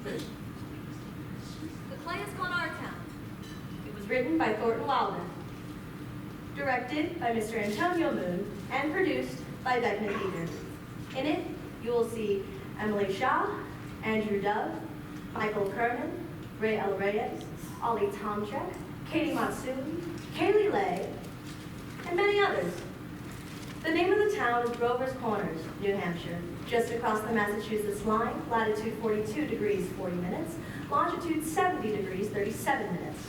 The play is called Our Town. It was written by Thorton, directed by Mr. Antonio Moon, and produced by Beckman Theater. In it, you will see Emily Shaw, Andrew Dove, Michael Kerman, Ray L. Reyes, Ollie Tomchek, Katie Matsui, Kaylee Lay, and many others. The name of the town is Grover's Corners, New Hampshire, just across the Massachusetts line, latitude 42 degrees 40 minutes, longitude 70 degrees 37 minutes.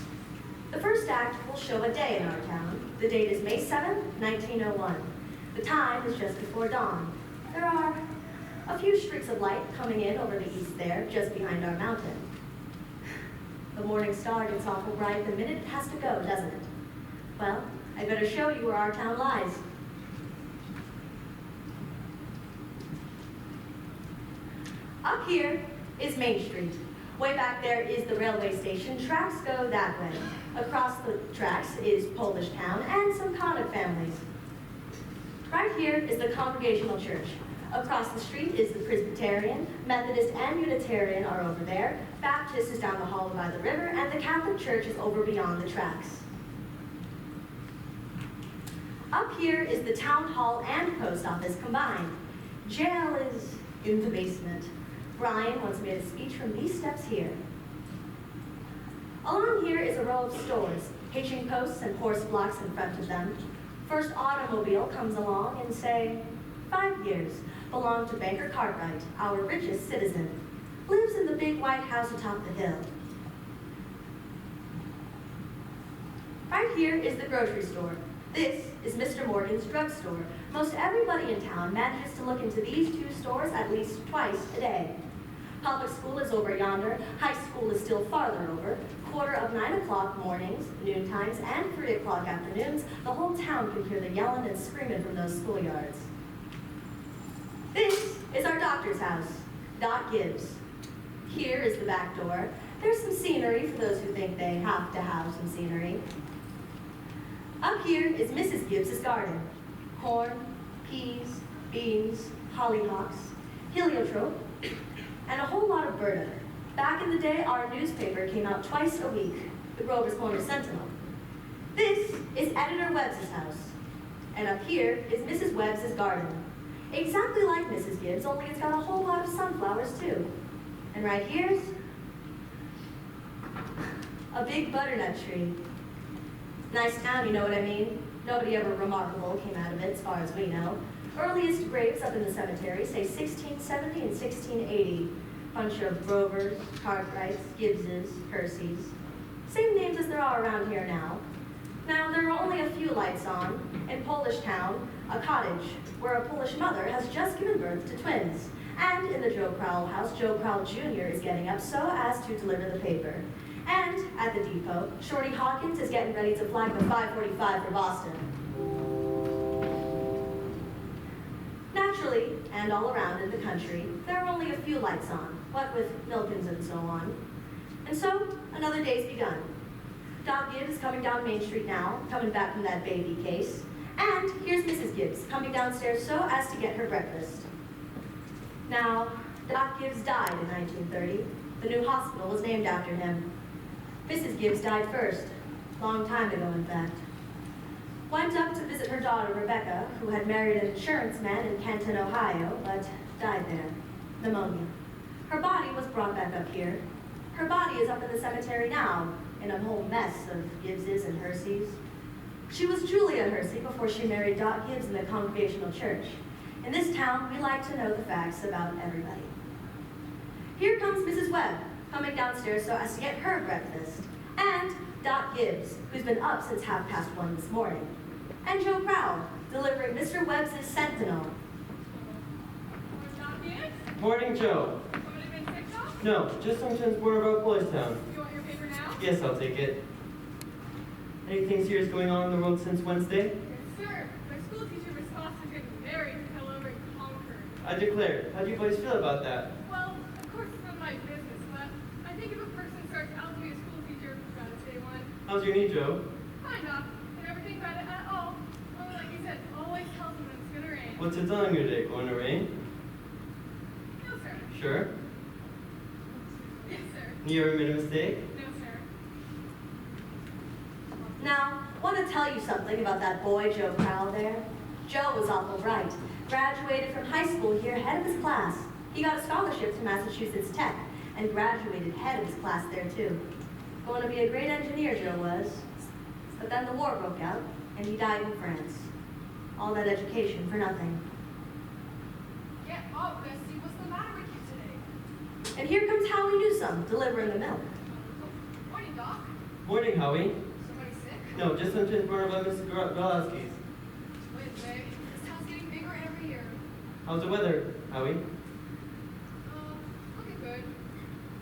The first act will show a day in our town. The date is May 7, 1901. The time is just before dawn. There are a few streaks of light coming in over the east there, just behind our mountain. The morning star gets awful bright the minute it has to go, doesn't it? Well, I better show you where our town lies. Up here is Main Street. Way back there is the railway station. Tracks go that way. Across the tracks is Polish Town and some Connick families. Right here is the Congregational Church. Across the street is the Presbyterian, Methodist, and Unitarian are over there. Baptist is down the hall by the river, and the Catholic Church is over beyond the tracks. Up here is the town hall and post office combined. Jail is in the basement. Brian once made a speech from these steps here. Along here is a row of stores, hitching posts and horse blocks in front of them. First automobile comes along and say, 5 years, belong to Banker Cartwright, our richest citizen. Lives in the big white house atop the hill. Right here is the grocery store. This is Mr. Morgan's drugstore. Most everybody in town manages to look into these two stores at least twice a day. Public school is over yonder, high school is still farther over. Quarter of 9 o'clock mornings, noon times, and 3 o'clock afternoons, the whole town can hear the yelling and screaming from those schoolyards. This is our doctor's house, Doc Gibbs. Here is the back door. There's some scenery for those who think they have to have some scenery. Up here is Mrs. Gibbs's garden. Corn, peas, beans, hollyhocks, heliotrope, and a whole lot of burdock. Back in the day, our newspaper came out twice a week, the Grover's Corner Sentinel. This is Editor Webbs's house. And up here is Mrs. Webbs's garden. Exactly like Mrs. Gibbs, only it's got a whole lot of sunflowers too. And right here's a big butternut tree. Nice town, you know what I mean? Nobody ever remarkable came out of it, as far as we know. Earliest graves up in the cemetery say 1670 and 1680. Bunch of Grovers, Cartwrights, Gibbses, Percys. Same names as there are around here now. Now, there are only a few lights on. In Polish Town, a cottage where a Polish mother has just given birth to twins. And in the Joe Crowell house, Joe Crowell Jr. is getting up so as to deliver the paper. And at the depot, Shorty Hawkins is getting ready to flag the 545 for Boston. Naturally, and all around in the country, there are only a few lights on, what with Milkins and so on. And so, another day's begun. Doc Gibbs is coming down Main Street now, coming back from that baby case. And here's Mrs. Gibbs coming downstairs so as to get her breakfast. Now, Doc Gibbs died in 1930. The new hospital was named after him. Mrs. Gibbs died first, long time ago in fact. Went up to visit her daughter Rebecca, who had married an insurance man in Canton, Ohio, but died there, pneumonia. Her body was brought back up here. Her body is up in the cemetery now, in a whole mess of Gibbses and Herseys. She was Julia Hersey before she married Doc Gibbs in the Congregational Church. In this town, we like to know the facts about everybody. Here comes Mrs. Webb, coming downstairs so as to get her breakfast. And Doc Gibbs, who's been up since 1:30 this morning. And Joe Crowell, delivering Mr. Webb's Sentinel. Doc Gibbs? Morning, Joe. Somebody been picked up? No, just some more about Polish Town. You want your paper now? Yes, I'll take it. Anything serious going on in the world since Wednesday? Yes, sir. My school teacher Miss Foss is getting married to come over in Concord. I declare. How do you boys feel about that? Well, of course it's none of my business, but I think if a person starts out to be a school teacher, gotta say one. How's your knee, Joe? Fine enough. I never think about it at all. Only like you said, always tells them it's gonna rain. What's it telling you today? Going to rain? No, sir. Sure. You ever made a mistake? No, sir. Now, want to tell you something about that boy Joe Crowell there. Joe was awful bright. Graduated from high school here head of his class. He got a scholarship to Massachusetts Tech and graduated head of his class there too. Going to be a great engineer, Joe was. But then the war broke out and he died in France. All that education for nothing. Get up, Bessie. What's the matter with you today? And here comes Howie Newsome delivering the milk. Morning, Doc. Morning, Howie. Somebody sick? No, just went to the corner by Mrs. Gralowski's. Wednesday. This town's getting bigger every year. How's the weather, Howie? Looking good.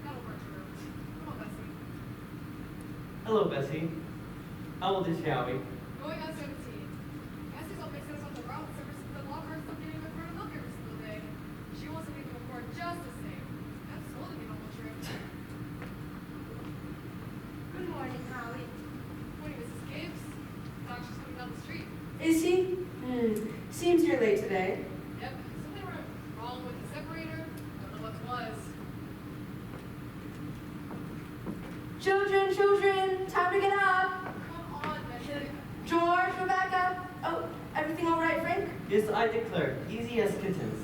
That'll work through. Come on, Bessie. Hello, Bessie. How old is she, Howie? Going on 17. Bessie's all makes sense on the route ever since the law cars don't get even for milk every single day. She wants to make them afford just the same. That's sold me on the trip. Good morning, Howie. Morning, Mrs. Gibbs. Thought she's coming down the street. Is he? Seems you're late today. Yep. Something wrong with the separator. I don't know what it was. Children, time to get up. Come on, Bessie. George, Rebecca. Oh, everything all right, Frank? Yes, I declare. Easy as kittens.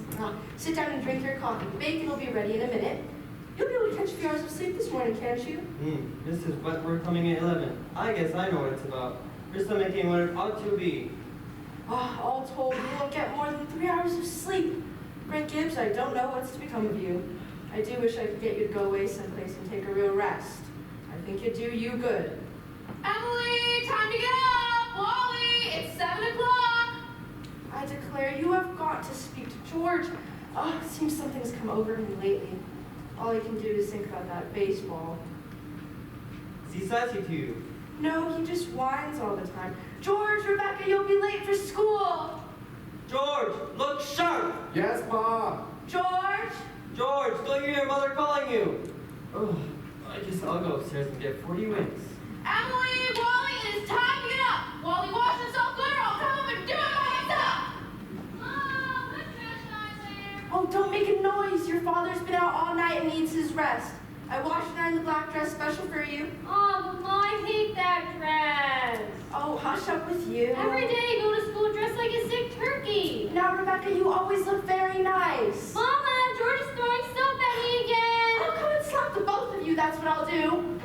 Sit down and drink your coffee. Bacon will be ready in a minute. You'll be able to catch a few hours of sleep this morning, can't you? Mrs. Wentworth coming at 11. I guess I know what it's about. Her stomach ain't what it ought to be. All told, you won't get more than 3 hours of sleep. Frank Gibbs, I don't know what's to become of you. I do wish I could get you to go away someplace and take a real rest. I think it'd do you good. Emily, time to get up! Wally, it's 7 o'clock! I declare, you have got to speak to George. It seems something's come over him lately. All he can do is think about that baseball. Is he sassy to you? No, he just whines all the time. George, Rebecca, you'll be late for school. George, look sharp! Yes, Pa. George? George, don't you hear your mother calling you? Oh, I guess I'll go upstairs and get 40 winks. Emily, Wally, it is time to get up! Wally, wash yourself good or I'll come up and do it myself! Mom, the trash not there! Oh, don't make a noise. Your father's been out all night and needs his rest. I washed and ironed the black dress special for you. Oh, Mom, I hate that dress! Oh, hush up with you. Every day I go to school dressed like a sick turkey! Now, Rebecca, you always look very nice. Mama, George is throwing soap at me again! I'll come and slap the both of you. That's what I'll do.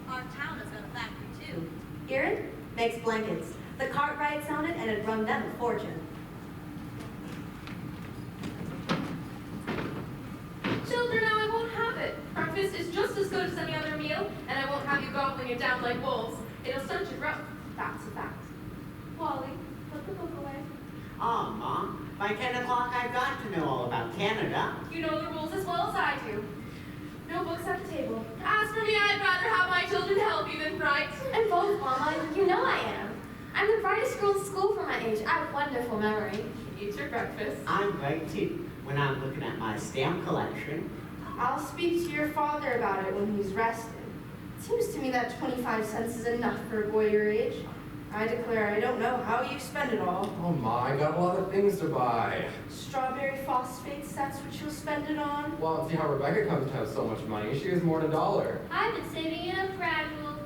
Our town has got a factory too. Hear it? Makes blankets. The Cartwrights own it and it run them a fortune. Children, now I won't have it. Breakfast is just as good as any other meal, and I won't have you gobbling it down like wolves. It'll start your growth. That's a fact. Wally, put the book away. Mom, by 10 o'clock I've got to know all about Canada. You know the rules as well as I do. No books at the table. As for me, I'd rather have my children help you than bright. I'm both, Mama. You know I am. I'm the brightest girl in school for my age. I have wonderful memory. Eat your breakfast. I'm bright too, when I'm looking at my stamp collection. I'll speak to your father about it when he's rested. It seems to me that 25 cents is enough for a boy your age. I declare I don't know how you spend it all. Oh my, I got a lot of things to buy. Strawberry phosphates, that's what you'll spend it on? Well, see how Rebecca comes to have so much money. She has more than $1. I've been saving it up gradual.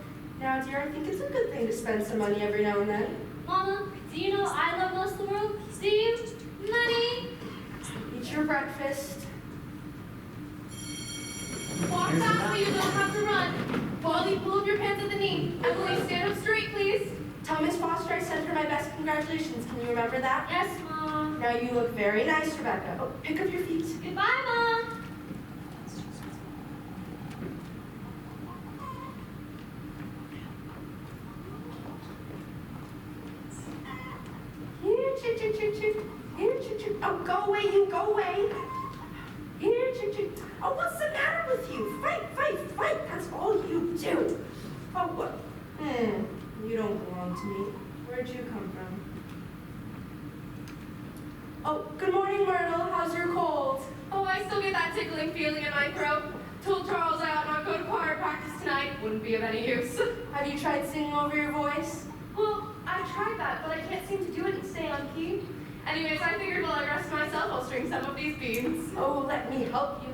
Now, dear, I think it's a good thing to spend some money every now and then. Mama, do you know I love most of the world? Do you? Money! Eat your breakfast. Walk fast so you don't have to run. Wally, pull up your pants at the knee. Emily, stand up straight, please. Tell Miss Foster I sent her my best congratulations. Can you remember that? Yes, Mom. Now you look very nice, Rebecca. Oh, pick up your feet. Goodbye, Mom. Here, choo, choo, choo, choo. Here, choo, choo. Oh, go away, you, go away. Here, choo, choo. Oh, what's the matter with you? Fight, fight, fight. That's all you do. Oh, what? You don't belong to me. Where'd you come from? Oh, good morning, Myrtle. How's your cold? Oh, I still get that tickling feeling in my throat. Told Charles I ought not go to choir practice tonight. Wouldn't be of any use. Have you tried singing over your voice? Well, I tried that, but I can't seem to do it and stay on key. Anyways, I figured while I rest myself, I'll string some of these beans. Oh, let me help you.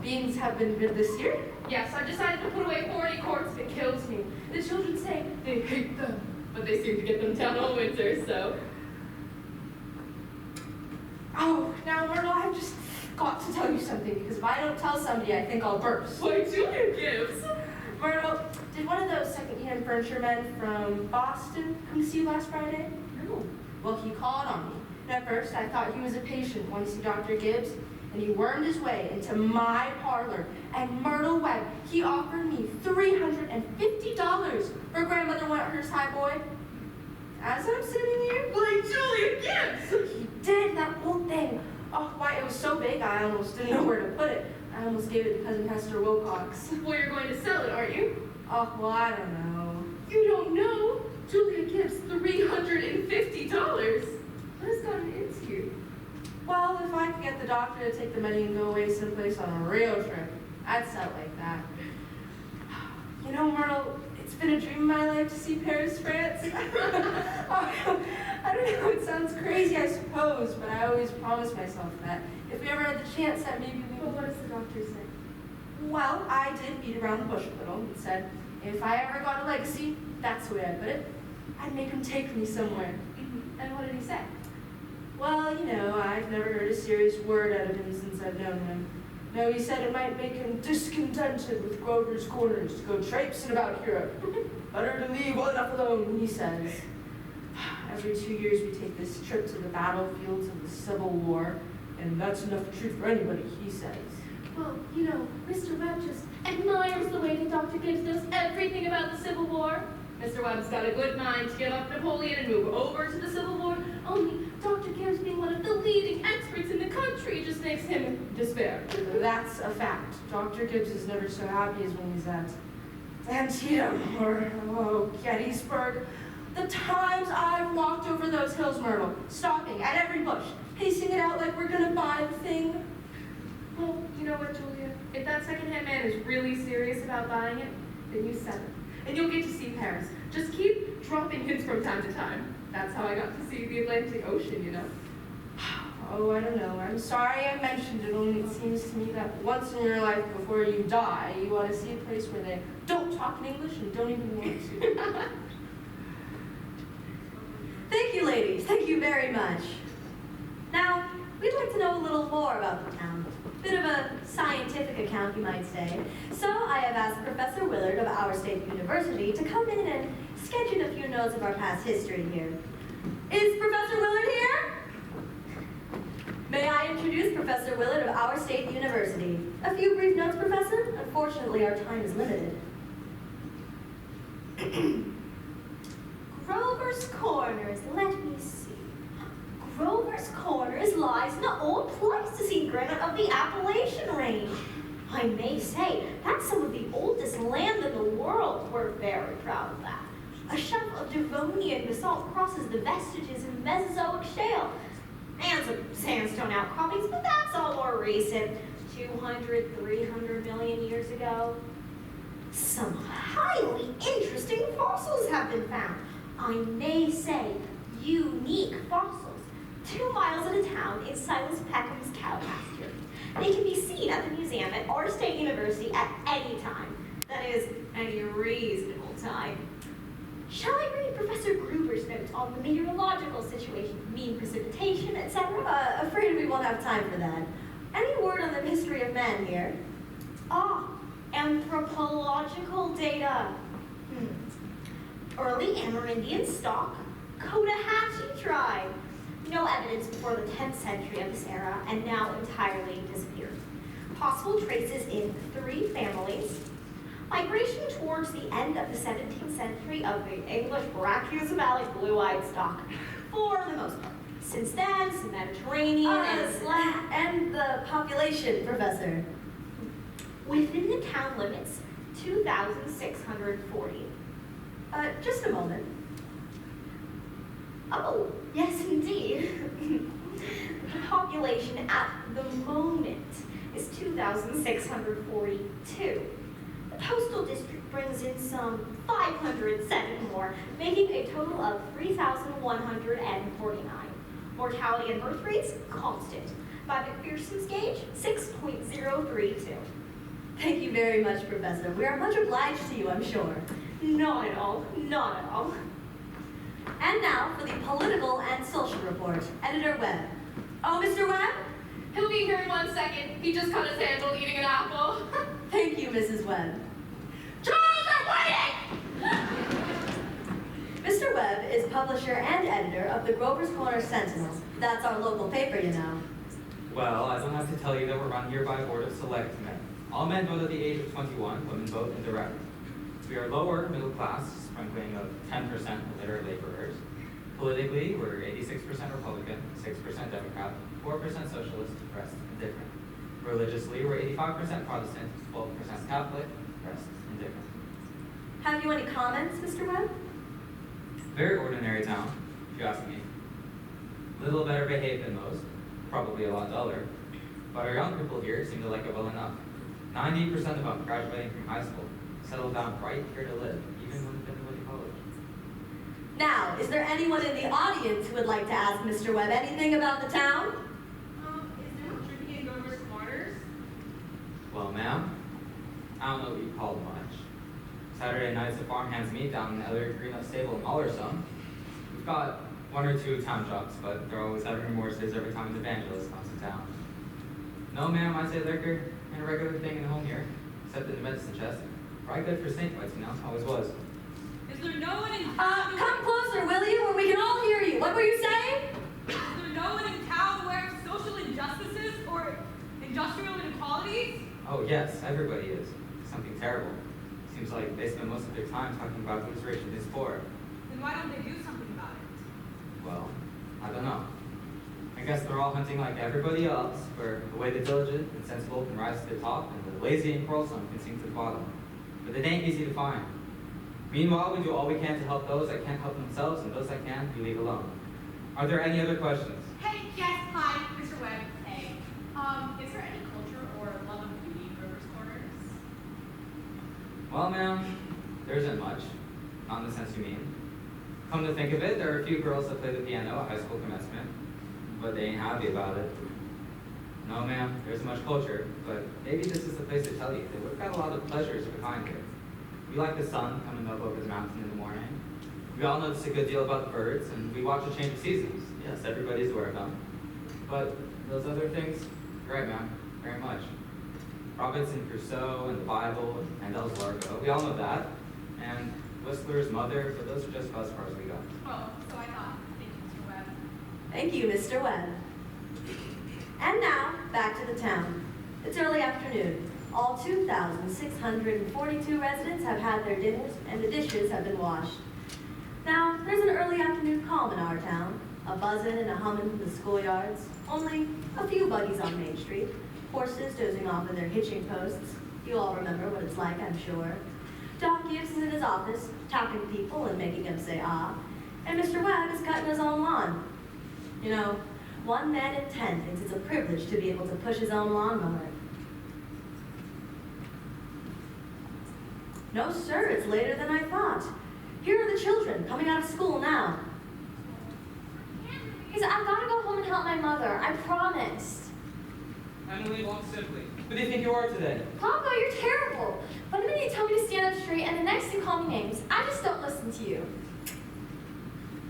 Beans have been good this year. Yes, I've decided to put away 40 quarts if it kills me. The children say they hate them, but they seem to get them down all winter, so. Oh, now Myrtle, I've just got to tell you something, because if I don't tell somebody, I think I'll burst. Why, Julia Gibbs? Myrtle, did one of those second-hand furniture men from Boston come to see you last Friday? No. Well, he called on me. And at first, I thought he was a patient wanting to see Dr. Gibbs, and he wormed his way into my parlor. And Myrtle Webb, he offered me $350 for grandmother Wentworth's high boy. As I'm sitting here, Why, Julia Gibbs? he did that whole thing. Oh, why, it was so big, I almost didn't know where to put it. I almost gave it to Cousin Hester Wilcox. Well, you're going to sell it, aren't you? Oh, well, I don't know. You don't know? Julia Gibbs, $350. What has gotten into you? Well, if I could get the doctor to take the money and go away someplace on a real trip, I'd sell it like that. You know, Myrtle, it's been a dream of my life to see Paris, France. Oh, I don't know, it sounds crazy, I suppose, but I always promised myself that if we ever had the chance that maybe we Well, would. what does the doctor say? Well, I did beat around the bush a little and said, if I ever got a legacy, that's the way I'd put it. I'd make him take me somewhere. And what did he say? Well, you know, I've never heard a serious word out of him since I've known him. No, he said it might make him discontented with Grover's Corners to go traipsing about Europe. Better to leave well enough alone, he says. Every 2 years we take this trip to the battlefields of the Civil War, and that's enough truth for anybody, he says. Well, you know, Mr. Webb just admires the way that Dr. Gibbs knows everything about the Civil War. Mr. Webb's got a good mind to give up Napoleon and move over to the Civil War. Only Dr. Gibbs being one of the leading experts in the country just makes him despair. That's a fact. Dr. Gibbs is never so happy as when he's at Antietam or Gettysburg. The times I've walked over those hills, Myrtle, stopping at every bush, pacing it out like we're gonna buy the thing. Well, you know what, Julia? If that secondhand man is really serious about buying it, then you sell it. And you'll get to see Paris. Just keep dropping hints from time to time. That's how I got to see the Atlantic Ocean, you know. Oh, I don't know. I'm sorry I mentioned it, only it seems to me that once in your life before you die, you want to see a place where they don't talk in English and don't even want to. Thank you, ladies. Thank you very much. Now, we'd like to know a little more about the town. Bit of a scientific account, you might say. So I have asked Professor Willard of our state university to come in and sketch in a few notes of our past history here. Is Professor Willard here? May I introduce Professor Willard of our state university? A few brief notes, Professor. Unfortunately, our time is limited. Grover's Corners, let me see. Grover's Corners lies in the old Pleistocene granite of the Appalachian Range. I may say, that's some of the oldest land in the world. We're very proud of that. A shelf of Devonian basalt crosses the vestiges of Mesozoic shale and some sandstone outcroppings, but that's all more recent, 200, 300 million years ago. Some highly interesting fossils have been found. I may say, unique fossils. 2 miles out of town in Silas Peckham's cow pasture. They can be seen at the museum at our state university at any time. That is, any reasonable time. Shall I read Professor Gruber's notes on the meteorological situation, mean precipitation, etc.? Afraid we won't have time for that. Any word on the history of man here? Ah, anthropological data. Early Amerindian stock, Cotahatchee tribe. No evidence before the 10th century of this era, and now entirely disappeared. Possible traces in 3 families. Migration towards the end of the 17th century of the English brachiocephalic blue-eyed stock, for the most part. Since then, some Mediterranean and the population, Professor. Within the town limits, 2,640. Just a moment. Oh, yes, indeed. The population at the moment is 2,642. The postal district brings in some 507 more, making a total of 3,149. Mortality and birth rates, constant. By McPherson's gauge, 6.032. Thank you very much, Professor. We are much obliged to you, I'm sure. Not at all, not at all. And now for the political and social report. Editor Webb. Oh, Mr. Webb? He'll be here in 1 second. He just cut his handle eating an apple. Thank you, Mrs. Webb. Charles, I'm waiting! Mr. Webb is publisher and editor of the Grover's Corner Sentinel. That's our local paper, you know. Well, I don't have to tell you that we're run here by a board of selectmen. All men vote at the age of 21, women vote indirect. We are lower middle class, sprinkling of 10% literate laborers. Politically, we're 86% Republican, 6% Democrat, 4% Socialist, rest indifferent. Religiously, we're 85% Protestant, 12% Catholic, rest indifferent. Have you any comments, Mr. Webb? Very ordinary town, if you ask me. Little better behaved than most, probably a lot duller. But our young people here seem to like it well enough. 90% of them graduating from high school, settled down right here to live, even when they've been away to college. Now, is there anyone in the audience who would like to ask Mr. Webb anything about the town? Is there drinking in Governor's Corners? Well, ma'am, I don't know what you call much. Saturday nights at farmhands meet down in the other green-up stable in Mallersum. We've got 1 or 2 town jocks, but they're always having remorses every time an evangelist comes to town. No, ma'am, I say liquor ain't a regular thing in the home here, except in the medicine chest. Probably good for snake bites, you know, always was. Is there no one in Come closer, will you, where we can all hear you. What were you saying? Is there no one in town aware of social injustices or industrial inequalities? Oh, yes, everybody is. Something terrible. Seems like they spend most of their time talking about who's rich and who's poor. Then why don't they do something about it? Well, I don't know. I guess they're all hunting like everybody else, where the way the diligent and sensible can rise to the top, and the lazy and quarrelsome can sink to the bottom. But it ain't easy to find. Meanwhile, we do all we can to help those that can't help themselves, and those that can, we leave alone. Are there any other questions? Hey, yes, hi, Mr. Webb. Hey. Is there any culture or love of beauty in Grover's Corners? Well, ma'am, there isn't much. Not in the sense you mean. Come to think of it, there are a few girls that play the piano at high school commencement, but they ain't happy about it. No, ma'am, there isn't much culture, but maybe this is the place to tell you that we've got a lot of pleasures behind here. We like the sun coming up over the mountain in the morning. We all notice a good deal about the birds, and we watch a change of seasons. Yes, everybody's aware of them. But those other things, you're right, ma'am, very much. Robinson Crusoe, and the Bible, and Handel's Largo, we all know that. And Whistler's Mother, but those are just about as far as we go. Oh, so I thought. Thank you, Mr. Webb. Thank you, Mr. Webb. And now, back to the town. It's early afternoon. All 2,642 residents have had their dinners, and the dishes have been washed. Now, there's an early afternoon calm in our town, a buzzing and a humming from the schoolyards, only a few buggies on Main Street, horses dozing off in their hitching posts. You all remember what it's like, I'm sure. Doc Gibbs is in his office, tapping people and making them say ah, and Mr. Webb is cutting his own lawn. You know, 1 man in 10 thinks it's a privilege to be able to push his own lawnmower. No, sir, it's later than I thought. Here are the children coming out of school now. He said, I've got to go home and help my mother. I promised. Emily, walk simply. Who do you think you are today? Papa, you're terrible. One minute you tell me to stand up straight, and the next you call me names. I just don't listen to you.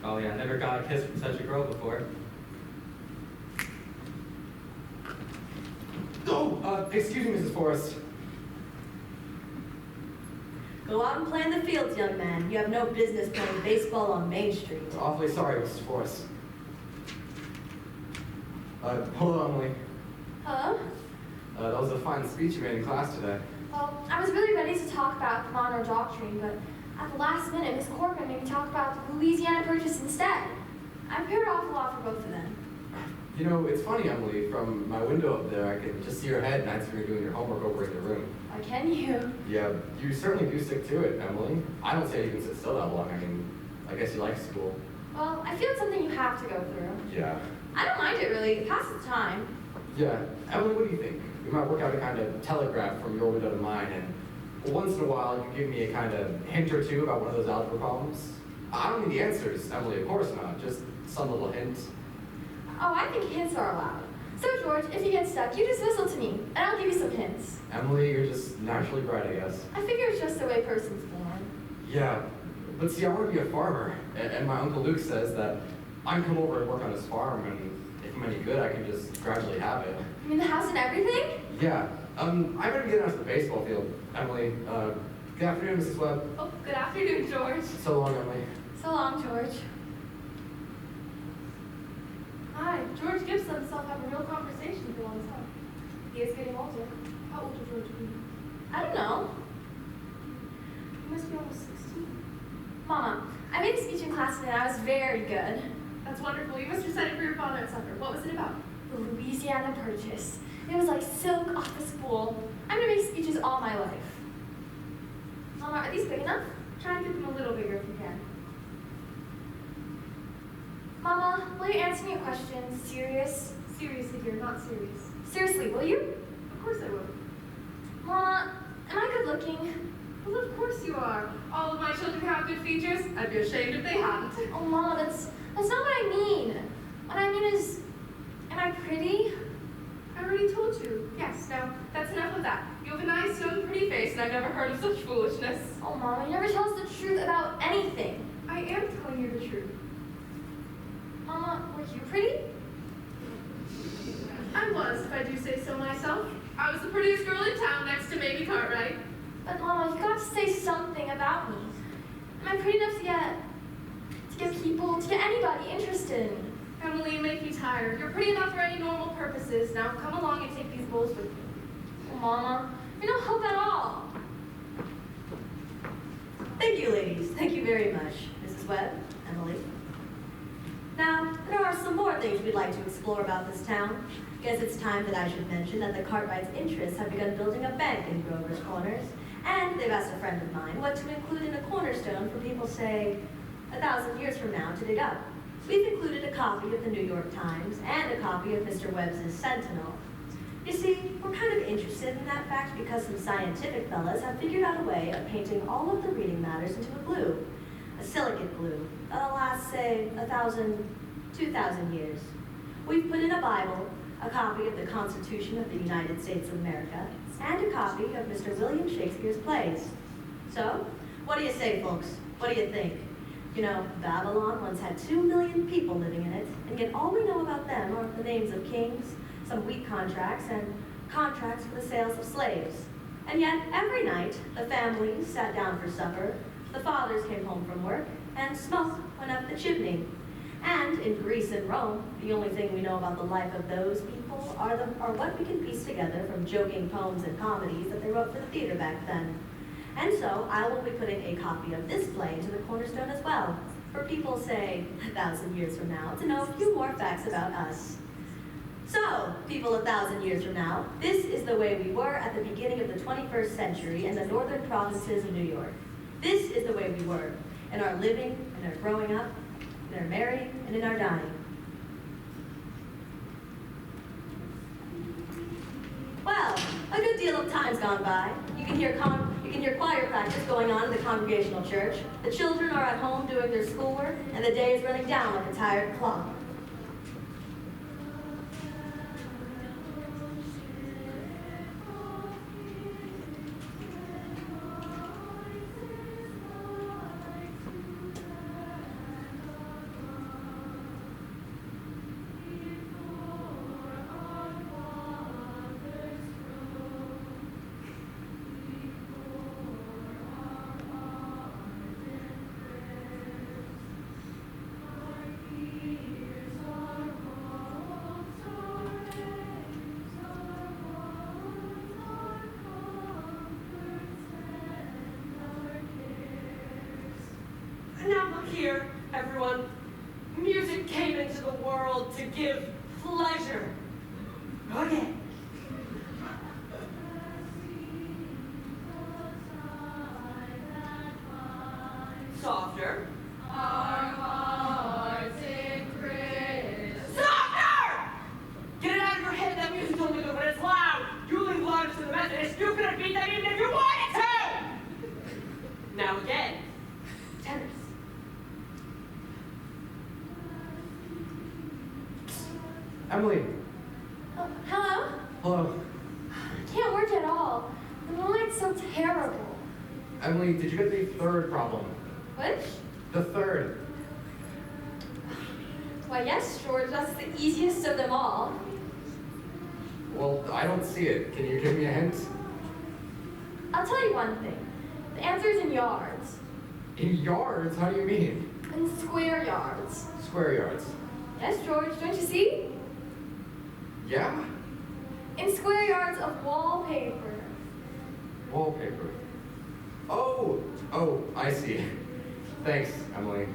Oh yeah, never got a kiss from such a girl before. Oh, excuse me, Mrs. Forrest. Go out and play in the fields, young man. You have no business playing baseball on Main Street. Awfully sorry, Mrs. Forrest. Hello, Emily. Huh? That was a fine speech you made in class today. Well, I was really ready to talk about the Monroe Doctrine, but at the last minute, Miss Corcoran made me talk about the Louisiana Purchase instead. I prepared an awful lot for both of them. You know, it's funny, Emily. From my window up there, I can just see your head nights when you're doing your homework over in your room. Why can you? Yeah, you certainly do stick to it, Emily. I don't say you can sit still that long. I mean, I guess you like school. Well, I feel it's something you have to go through. Yeah. I don't mind it really. It passes the time. Yeah. Emily, what do you think? We might work out a kind of telegraph from your window to mine, and once in a while you can give me a kind of hint or two about one of those algebra problems. I don't need the answers, Emily, of course not. Just some little hint. Oh, I think hints are allowed. So, George, if you get stuck, you just whistle to me, and I'll give you some hints. Emily, you're just naturally bright, I guess. I figure it's just the way a person's born. Yeah, but see, I want to be a farmer, and my Uncle Luke says that I can come over and work on his farm, and if I'm any good, I can just gradually have it. You mean the house and everything? Yeah, I better get out to the baseball field, Emily. Good afternoon, Mrs. Webb. Oh, good afternoon, George. So long, Emily. So long, George. Hi, George Gibbs let himself have a real conversation for long time. He is getting older. How old will George be? I don't know. He must be almost 16. Mama, I made a speech in class today and I was very good. That's wonderful. You must recite it for your father at supper. What was it about? The Louisiana Purchase. It was like silk off the spool. I'm gonna make speeches all my life. Mama, are these big enough? Try and get them a little bigger if you can. Mama, will you answer me a question? Serious? Seriously, dear, not serious. Seriously, will you? Of course I will. Mama, am I good looking? Well, of course you are. All of my children have good features. I'd be ashamed if they hadn't. Oh, Mama, that's not what I mean. What I mean is, am I pretty? I already told you. Yes, now, that's enough of that. You have a nice, young, pretty face, and I've never heard of such foolishness. Oh, Mama, you never tell us the truth about anything. I am telling you the truth. Mama, were you pretty? I was, if I do say so myself. I was the prettiest girl in town next to Mamie Cartwright. But Mama, you got to say something about me. Am I pretty enough to get people, to get anybody interested? Emily, you make me tired. You're pretty enough for any normal purposes. Now come along and take these bowls with you. Oh, Mama, you don't help at all. Thank you, ladies. Thank you very much. Mrs. Webb, Emily. Now, there are some more things we'd like to explore about this town. Guess it's time that I should mention that the Cartwrights' interests have begun building a bank in Grover's Corners, and they've asked a friend of mine what to include in a cornerstone for people, say, 1,000 years from now to dig up. We've included a copy of the New York Times and a copy of Mr. Webb's Sentinel. You see, we're kind of interested in that fact because some scientific fellas have figured out a way of painting all of the reading matters into a glue, a silicate glue, that'll last, say, 1,000, 2,000 years. We've put in a Bible, a copy of the Constitution of the United States of America, and a copy of Mr. William Shakespeare's plays. So, what do you say, folks? What do you think? You know, Babylon once had 2 million people living in it, and yet all we know about them are the names of kings, some wheat contracts, and contracts for the sales of slaves. And yet, every night, the families sat down for supper, the fathers came home from work, and smoke went up the chimney. And in Greece and Rome, the only thing we know about the life of those people are what we can piece together from joking poems and comedies that they wrote for the theater back then. And so I will be putting a copy of this play into the cornerstone as well, for people, say, 1,000 years from now, to know a few more facts about us. So, people 1,000 years from now, this is the way we were at the beginning of the 21st century in the northern provinces of New York. This is the way we were, in our living, in our growing up, in our marrying, and in our dying. Well, a good deal of time's gone by. You can hear choir practice going on in the Congregational Church. The children are at home doing their schoolwork, and the day is running down like a tired clock. Now look here, everyone. Music came into the world to give pleasure. Okay. Softer. Our hearts in praise. Softer! Get it out of your head, that music's only good when it's loud. You leave loud to the Methodists, you could have beat them even if you wanted to! Now again. Tenors. Hello. I can't work at all. The moonlight's so terrible. Emily, did you get the third problem? Which? The third. Why, yes, George, that's the easiest of them all. Well, I don't see it. Can you give me a hint? I'll tell you one thing. The answer's in yards. In yards? How do you mean? In square yards. Square yards. Yes, George, don't you see? Yeah? In square yards of wallpaper. Wallpaper. Oh, I see. Thanks, Emily.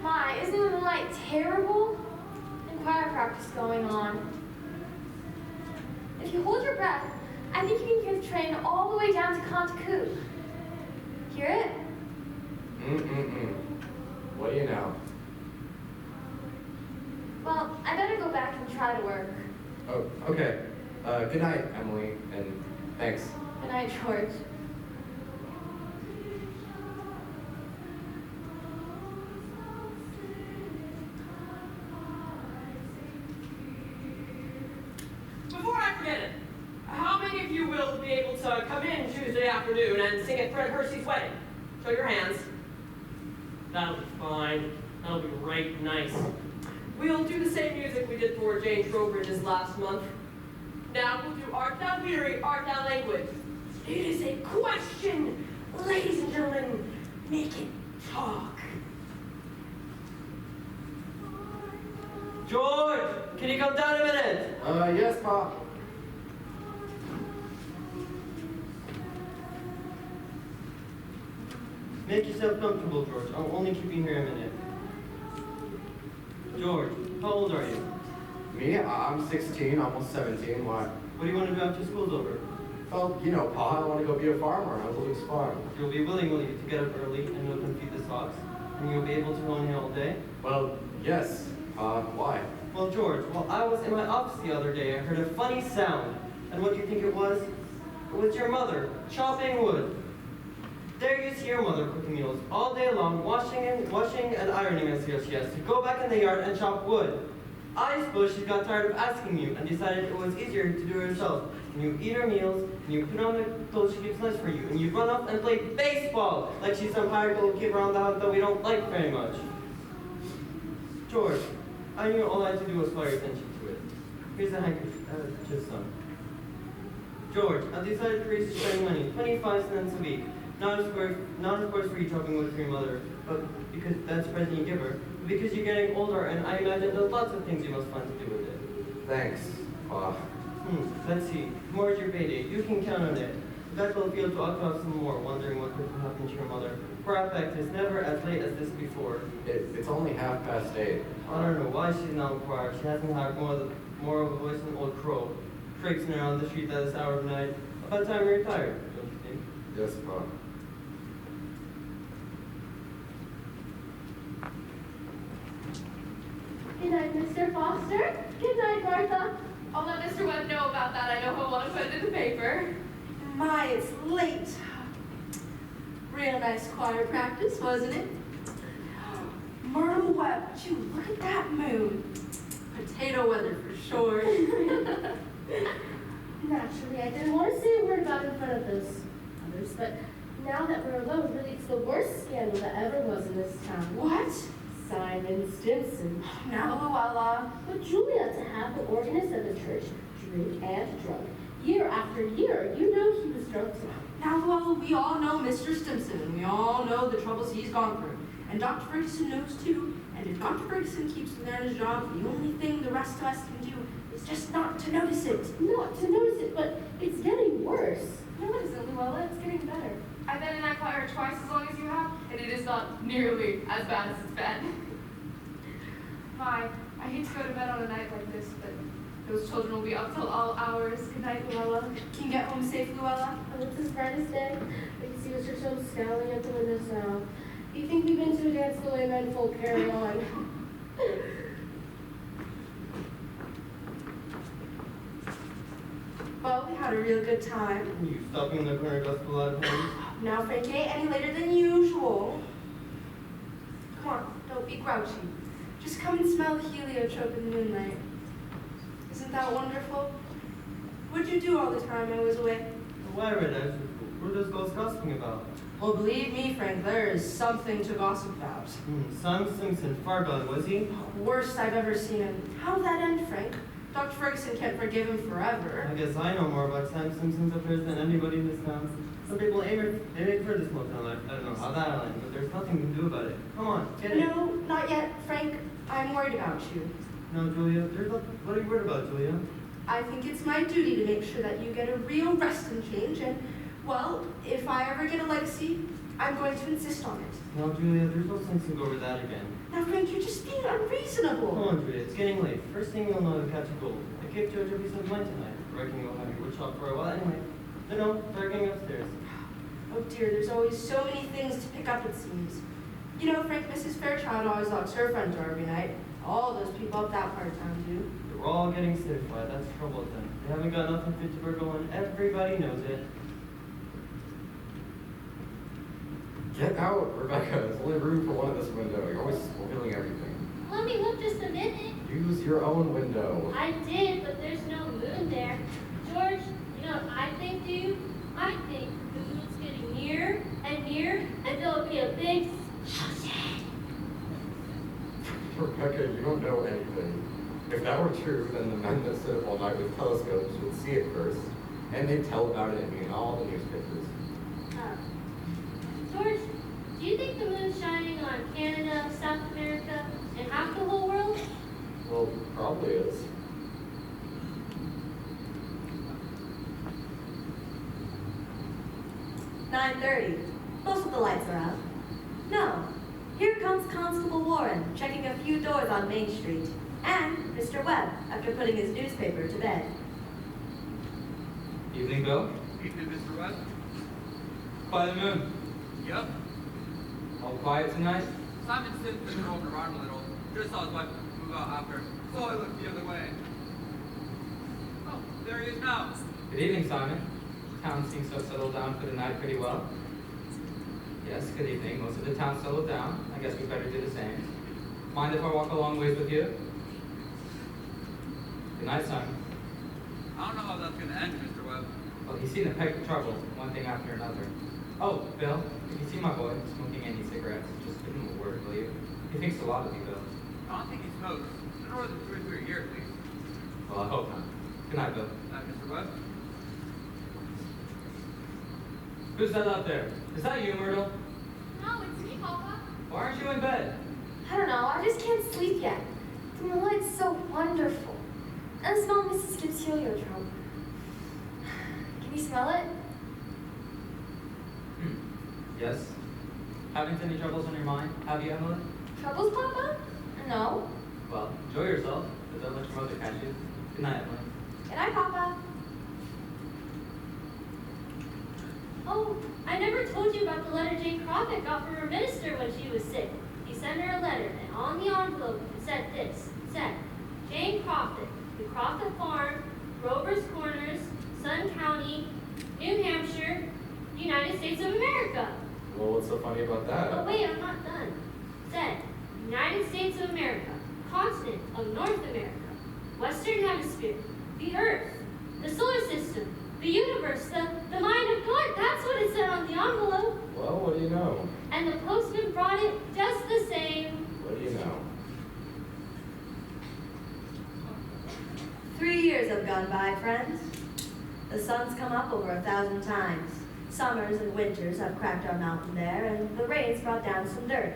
My, isn't the moonlight terrible? And choir practice going on. If you hold your breath, I think you can hear the train all the way down to Contacoo. Hear it? What do you know? Well, I better go back and try to work. Oh, okay. Good night, Emily, and thanks. Good night, George. Before I forget it, how many of you will be able to come in Tuesday afternoon and sing at Fred Hersey's wedding? Show your hands. That'll be fine. That'll be right nice. We'll do the same music we did for Jane Trowbridge's last month. Now we'll do Art Thou Weary, Art Thou Languid. It is a question, ladies and gentlemen. Make it talk. George, can you come down a minute? Yes, Pa. Make yourself comfortable, George. I'll only keep you here a minute. George, how old are you? Me? I'm 16, almost 17. Why? What do you want to do after school's over? Well, you know, Pa, I want to go be a farmer on Uncle Luke's farm. You'll be willing, will you, to get up early and milk and feed the socks? And you'll be able to run here all day? Well, yes. Why? Well, George, while I was in my office the other day, I heard a funny sound. And what do you think it was? It was your mother, chopping wood. There you see your mother cooking meals all day long, washing and ironing as she has to go back in the yard and chop wood. I suppose she got tired of asking you and decided it was easier to do it herself. And you eat her meals, and you put on the clothes she keeps nice for you, and you run off and play baseball like she's some hired little kid around the house that we don't like very much. George, I knew all I had to do was call your attention to it. Here's a handkerchief, just some. George, I've decided to raise you spending money, 25 cents a week. Not of course for you chopping wood for your mother, but because that's the present you give her, but because you're getting older, and I imagine there's lots of things you must find to do with it. Thanks, Pa. Let's see. Tomorrow's your payday. You can count on it. That will feel to ought to have some more, wondering what could happen to your mother. For our fact, it's never as late as this before. It's only 8:30. I don't know why she's not required. She hasn't had more of a voice than an old crow, traipsing around the street at this hour of night. About time you're retired, don't you think? Yes, Pa. Good night, Mr. Foster. Good night, Martha. I'll let Mr. Webb know about that. I know he'll want to put it in the paper. My, it's late. Real nice choir practice, wasn't it? Myrtle Webb, gee, look at that moon. Potato weather for sure. Naturally, I didn't want to say a word about it in front of those others, but now that we're alone, really, it's the worst scandal that ever was in this town. What? Simon Stinson. Now, Luella. But Julia, to have the organist of the church drink and drunk year after year, you know he was drunk too. Now, Luella, we all know Mr. Stimson, and we all know the troubles he's gone through. And Dr. Ferguson knows too. And if Dr. Ferguson keeps learning his job, the only thing the rest of us can do is just not to notice it. Not to notice it, but it's getting worse. No, it isn't, Luella. It's getting better. I've been in that choir twice as long as you have, and it is not nearly as bad as it's been. My, I hate to go to bed on a night like this, but those children will be up till all hours. Good night, Luella. Can you get home safe, Luella? Oh, it's his brightest day. I can see Mr. Jones scowling at the windows now. You think we've been to a dance the way men folk carry on? Well, we had a real good time. You stopping in the corner just a lot of times? Now, Frank ain't any later than usual. Come on, don't be grouchy. Just come and smell the heliotrope in the moonlight. Isn't Isn't that wonderful? What'd you do all the time I was away? Why, Red Eyes? What are those girls gossiping about? Well, believe me, Frank, there is something to gossip about. Sam Simpson, far gone, was he? Worst I've ever seen him. How'd that end, Frank? Dr. Ferguson can't forgive him forever. I guess I know more about Sam Simpson's affairs than anybody in this town. Some people they make for this motel life. I don't know how that'll end, but there's nothing you can do about it. Come on, get it. No, not yet, Frank. I'm worried about you. No, Julia, what are you worried about, Julia? I think it's my duty to make sure that you get a real rest and change, and, well, if I ever get a legacy, I'm going to insist on it. No, Julia, there's no sense in go over that again. Now, Frank, you're just being unreasonable. Come on, Julia, it's getting late. First thing you'll know, you'll catch a cold. I gave George a piece of mine tonight. I reckon you'll have your wood shop for a while anyway. No, they're getting upstairs. Oh dear, there's always so many things to pick up, it seems. You know, Frank, Mrs. Fairchild always locks her front door every night. All those people up that part of town do. They're all getting certified. That's the trouble with them. They haven't got nothing fit to burgle, and everybody knows it. Get out, Rebecca. There's only room for one at this window. You're always spoiling everything. Let me look just a minute. Use your own window. I did, but there's no moon there. George, you know what I think, do you? I think the moon's getting nearer and nearer until it'll be a big Rebecca, you don't know anything. If that were true, then the men that sit up all night with telescopes would see it first, and they'd tell about it in all the newspapers. George, do you think the moon's shining on Canada, South America, and half the whole world? Well, probably is. "9:30. Most of the lights are out. No. Here comes Constable Warren, checking a few doors on Main Street. And Mr. Webb, after putting his newspaper to bed. Evening, Bill. Evening, Mr. Webb. By the moon. Yep. All quiet tonight? Simon Simpson rolled around a little. Just saw his wife move out after, so I looked the other way. Oh, there he is now. Good evening, Simon. Town seems to have settled down for the night pretty well. Yes, good evening. Most of the town settled down. I guess we better do the same. Mind if I walk a long ways with you? Good night, Simon. I don't know how that's going to end, Mr. Webb. Well, he's seen a peck of trouble, one thing after another. Oh, Bill, if you see my boy smoking any cigarettes, just give him a word, will you? He thinks a lot of you, Bill. I don't think he smokes. No more than 2 or 3 a year, at least. Well, I hope not. Good night, Bill. Mr. Webb? Who's that out there? Is that you, Myrtle? No, it's me, Papa. Why aren't you in bed? I don't know, I just can't sleep yet. The moonlight's so wonderful. And the smell of Mrs. Gibbs' heliotrope. Can you smell it? Yes. Haven't any troubles on your mind, have you, Emily? Troubles, Papa? No. Well, enjoy yourself, but don't let your mother catch you. Good night, Emily. Good night, Papa. Oh, I never told you about the letter Jane Crawford got from her minister when she was sick. He sent her a letter, and on the envelope it said this. It said, Jane Crawford, the Crawford Farm, Rover's Corners, Sun County, New Hampshire, United States of America. Well, what's so funny about that? Oh wait, I'm not done. It said, United States of America, continent of North America, Western Hemisphere, the Earth, the solar system, the universe, the mind of God. That's what it said on the envelope. Well, what do you know? And the postman brought it just the same. What do you know? 3 years have gone by, friends. The sun's come up over 1,000 times. Summers and winters have cracked our mountain there, and the rains brought down some dirt.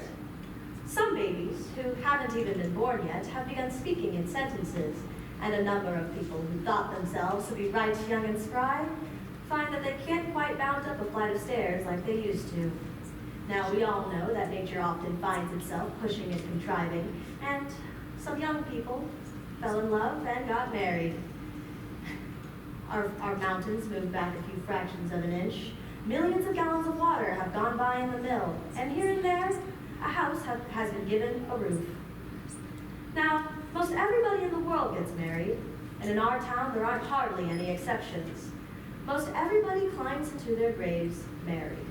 Some babies, who haven't even been born yet, have begun speaking in sentences, and a number of people who thought themselves to be right young and spry find that they can't quite bound up a flight of stairs like they used to. Now, we all know that nature often finds itself pushing and contriving, and some young people fell in love and got married. Our mountains moved back a few fractions of an inch. Millions of gallons of water have gone by in the mill, and here and there, a house has been given a roof. Now, most everybody in the world gets married, and in our town there aren't hardly any exceptions. Most everybody climbs into their graves married.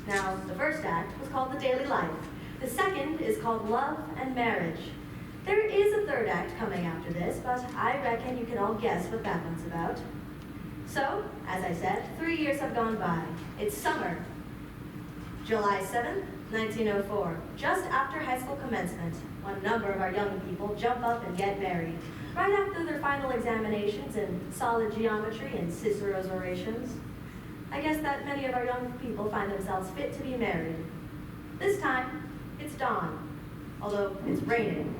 Now, the first act was called the daily life. The second is called love and marriage. There is a third act coming after this, but I reckon you can all guess what that one's about. So, as I said, 3 years have gone by. It's summer. July 7th, 1904, just after high school commencement, when a number of our young people jump up and get married, right after their final examinations in solid geometry and Cicero's orations. I guess that many of our young people find themselves fit to be married. This time, it's dawn, although it's raining,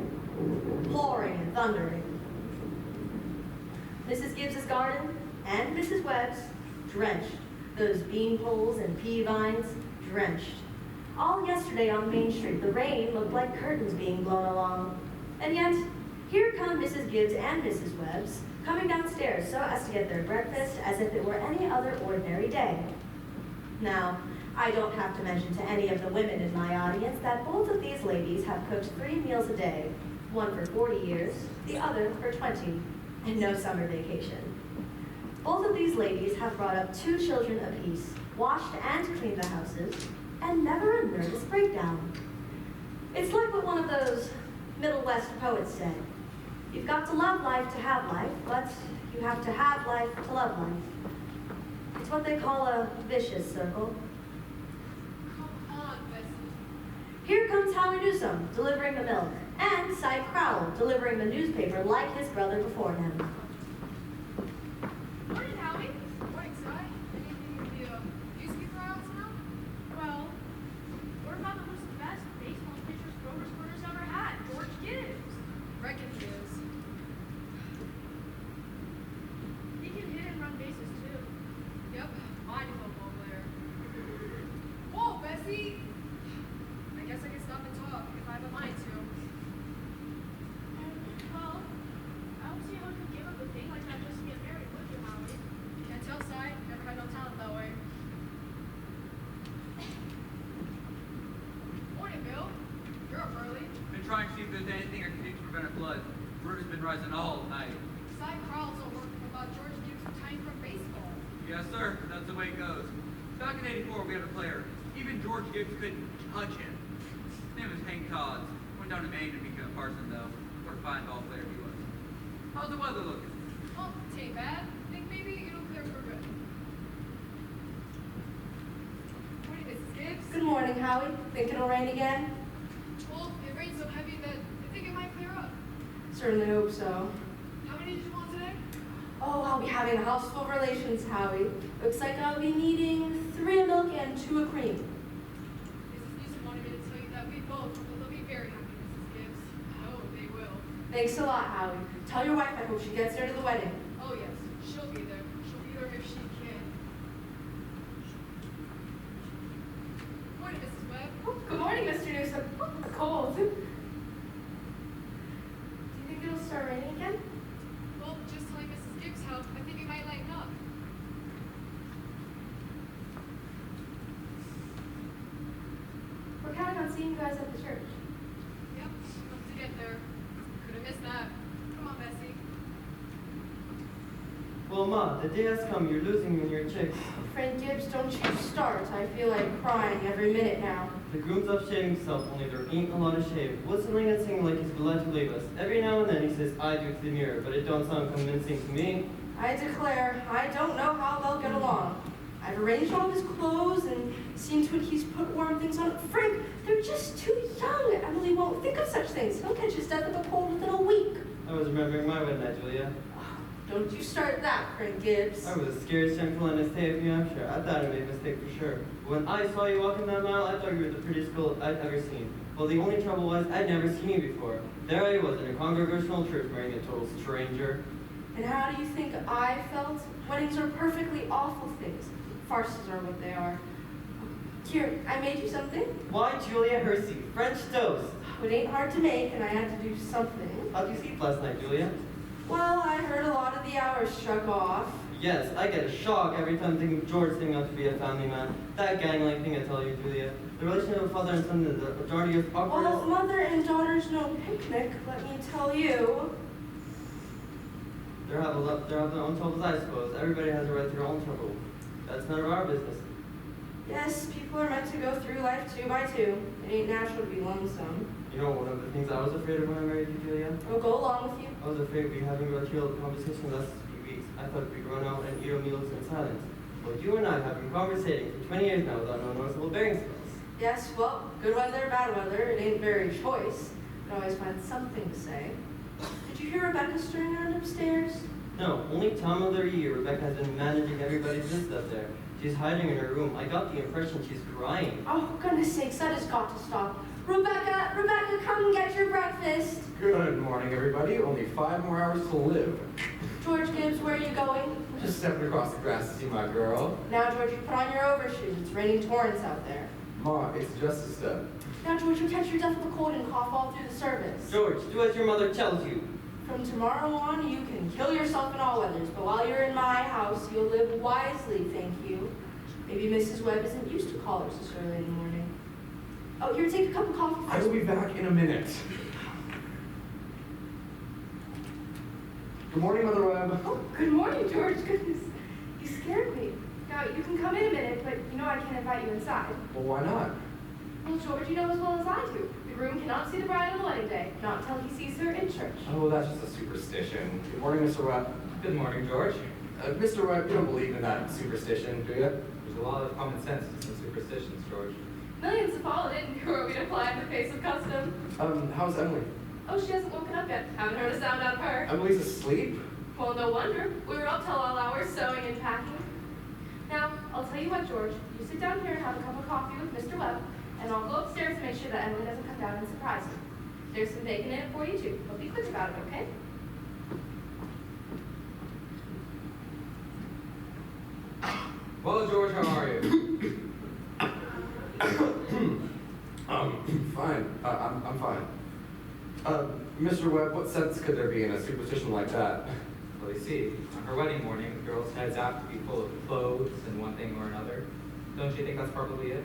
pouring and thundering. Mrs. Gibbs's garden and Mrs. Webb's drenched, those bean poles and pea vines drenched. All yesterday on Main Street, the rain looked like curtains being blown along. And yet, here come Mrs. Gibbs and Mrs. Webbs, coming downstairs so as to get their breakfast as if it were any other ordinary day. Now, I don't have to mention to any of the women in my audience that both of these ladies have cooked 3 meals a day, one for 40 years, the other for 20, and no summer vacation. Both of these ladies have brought up 2 children apiece, washed and cleaned the houses, and never a nervous breakdown. It's like what one of those Middle West poets said. You've got to love life to have life, but you have to have life to love life. It's what they call a vicious circle. Come on, Bessie. Here comes Howie Newsom, delivering the milk, and Cy Crowell, delivering the newspaper like his brother before him. Morning, Howie. Morning, Si. Anything with the newspaper aisles now? Well, what about who's the best baseball pitcher Grover's Corners ever had? George Gibbs. Reckon he is. He can hit and run bases too. Yep, fine football player. Whoa, Bessie! I guess I can stop and talk if I have a mind to. Well, I don't see how you could give up a thing like that just to get married, would you, Howie? Can't tell, Si. Never had no talent that way. Morning, Bill. You're up early. Been trying to see if there's anything I can do to prevent a flood. Word has been rising all night. Si Crowell's all working about George Gibbs retiring from baseball. Yes, sir. That's the way it goes. Back in '84, we had a player. Even George Gibbs couldn't touch him. His name was Hank Todd. Went down to Maine to become a Parson, though. What a fine ball player he was. How's the weather looking? Oh, it ain't bad. Think maybe it'll clear for good. Morning, Mrs. Gibbs. Good morning, Howie. Think it'll rain again? Well, it rained so heavy that I think it might clear up. Certainly hope so. How many did you want today? Oh, I'll be having a house full of relations, Howie. Looks like I'll be needing 3 of milk and 2 of cream. Mrs. Newsom wanted me to tell you that we both will be very happy, Mrs. Gibbs. Oh, they will. Thanks a lot, Howie. Tell your wife I hope she gets there to the wedding. Oh, yes. She'll be there. She'll be there if she can. Morning, Mrs. Webb. Good morning, Mr. Newsom. Cold. Do you think it'll start raining again? Well, just telling Mrs. Gibbs how I think it might lighten up. We're counting on seeing you guys at the church. Yep, hope to get there. Could have missed that. Come on, Bessie. Well, Ma, the day has come. You're losing me and your chicks. Friend Gibbs, don't you start. I feel like crying every minute now. The groom's up shaving himself, only there ain't a lot of shave. Whistling and singing like he's glad to leave us. Every now and then he says, I do to the mirror, but it don't sound convincing to me. I declare, I don't know how they'll get along. I've arranged all his clothes and seen to it he's put warm things on. Frank, they're just too young. Emily won't think of such things. He'll catch his death of a cold within a week. I was remembering my wedding night, Julia. Don't you start that, Frank Gibbs. I was scared shameful in the state of New Hampshire. I thought I made a mistake for sure. When I saw you walking that mile, I thought you were the prettiest girl I'd ever seen. Well, the only trouble was I'd never seen you before. There I was in a congregational church marrying a total stranger. And how do you think I felt? Weddings are perfectly awful things. Farces are what they are. Here, I made you something. Why, Julia Hersey, French toast. It ain't hard to make, and I had to do something. How'd you sleep last night, Julia? Well, I heard a lot of the hours struck off. Yes, I get a shock every time thinking of George turning out to be a family man. That gang-like thing I tell you, Julia. The relationship of father and son is the majority of awkwardness. Well, mother and daughter's no picnic, let me tell you. They have their own troubles, I suppose. Everybody has a right to their own trouble. That's none of our business. Yes, people are meant to go through life two by two. It ain't natural to be lonesome. You know, one of the things I was afraid of when I married you, Julia? I'll go along with you. I was afraid we'd be having a real conversation the last few weeks. I thought we'd run out and eat our meals in silence. But you and I have been conversating for 20 years now without no noticeable bearing spells. Yes, well, good weather, bad weather, it ain't very choice. You can always find something to say. Did you hear Rebecca stirring around upstairs? No, only time of the year Rebecca has been managing everybody's list up there. She's hiding in her room. I got the impression she's crying. Oh, goodness sakes, that has got to stop. Rebecca, Rebecca, come and get your breakfast. Good morning, everybody. Only 5 more hours to live. George Gibbs, where are you going? Just stepping across the grass to see my girl. Now, George, you put on your overshoes. It's raining torrents out there. Ma, it's just a step. Now, George, you'll catch your death of a cold and cough all through the service. George, do as your mother tells you. From tomorrow on, you can kill yourself in all weathers, but while you're in my house, you'll live wisely, thank you. Maybe Mrs. Webb isn't used to callers this early in the morning. Oh, here, take a cup of coffee I first. will be back in a minute. Good morning, Mother Webb. Oh, good morning, George. Goodness, you scared me. Now, you can come in a minute, but you know I can't invite you inside. Well, why not? Well, George, you know as well as I do. The groom cannot see the bride on the wedding day, not until he sees her in church. Oh, that's just a superstition. Good morning, Mr. Webb. Good morning, George. Mr. Webb, you don't believe in that superstition, do you? There's a lot of common sense to some superstitions, George. Millions have followed it, and who are we to fly in the face of custom? How's Emily? Oh, she hasn't woken up yet. Haven't heard a sound out of her. Emily's asleep? Well, no wonder. We were up till all hours sewing and packing. Now, I'll tell you what, George. You sit down here and have a cup of coffee with Mr. Webb, and I'll go upstairs to make sure that Emily doesn't come down and surprise you. There's some bacon in it for you, too. But be quick about it, okay? Well, George, how are you? Fine. I'm fine. Mr. Webb, what sense could there be in a superstition like that? Well, you see, on her wedding morning, the girl's head's apt to be full of clothes and one thing or another. Don't you think that's probably it?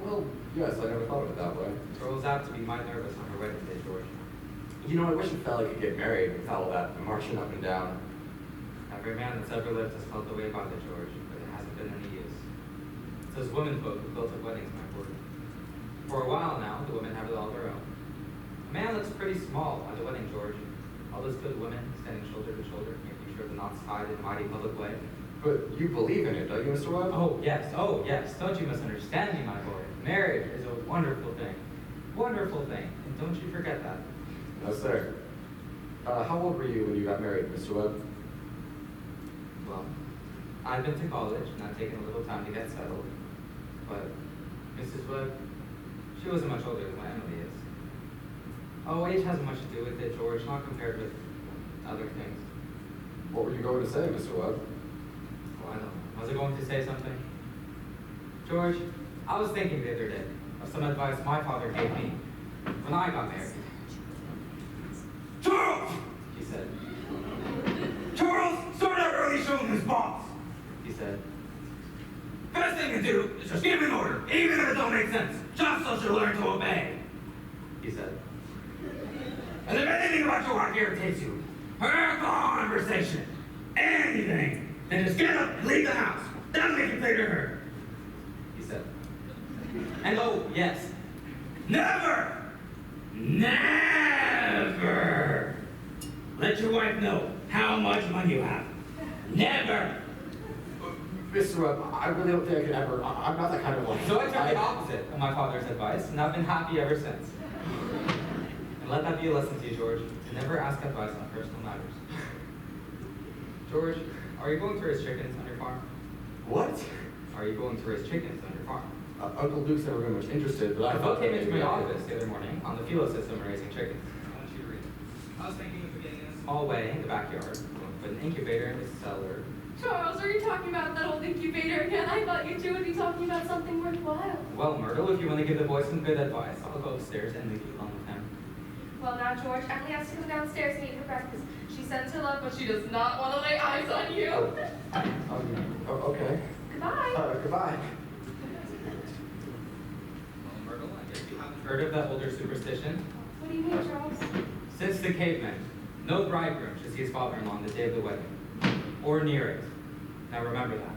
Well, yes, I never thought of it that way. The girl's apt to be mighty nervous on her wedding day, George. You know, I wish a fella could get married without all that marching up and down. Every man that's ever lived has felt the way about it, George, but it hasn't been any use. It's those womenfolk who built up weddings, my boy. For a while now, the women have it all their own. A man looks pretty small at a wedding, George. All those good women standing shoulder to shoulder, making sure the knots tied in a mighty public way. But you believe in it, don't you, Mr. Webb? Oh, yes. Don't you misunderstand me, my boy. Marriage is a wonderful thing. Wonderful thing. And don't you forget that. No, sir. How old were you when you got married, Mr. Webb? Well, I've been to college and I've taken a little time to get settled. But Mrs. Webb, she wasn't much older than what Emily is. Oh, age hasn't much to do with it, George, not compared with other things. What were you going to say, Mr. Webb? Well, I don't know. Was I going to say something? George, I was thinking the other day of some advice my father gave me when I got married. Charles! He said, Charles, start out early showing his boss. he said, Best thing to do is just give an order, even if it don't make sense, just so she'll learn to obey. he said, And if anything about your work irritates you, her conversation, anything, then just get up and leave the house. That'll make it clear to her. he said. And oh, yes, Never let your wife know how much money you have. Never. Mr. Webb, I really don't think I could ever. I'm not that kind of like. so I took the opposite of my father's advice, and I've been happy ever since. And let that be a lesson to you, George, to never ask advice on personal matters. George, are you going to raise chickens on your farm? What? Are you going to raise chickens on your farm? Uncle Luke's never been much interested, but I The thought book came that into maybe my I could- office the other morning on the philo system of raising chickens. I want you to read it. I was thinking of getting this. Small way in the backyard, put an incubator in the cellar. Charles, are you talking about that old incubator again? I thought you two would be talking about something worthwhile. Well, Myrtle, if you want to give the boy some good advice, I'll go upstairs and leave you alone with him. Well, now, George, Emily has to come downstairs and eat her breakfast. She sends her love, but she does not want to lay eyes on you. Okay. Goodbye. Goodbye. Well, Myrtle, I guess you haven't heard of that older superstition? What do you mean, Charles? Since the cavemen, no bridegroom should see his father-in-law on the day of the wedding, or near it. Now remember that.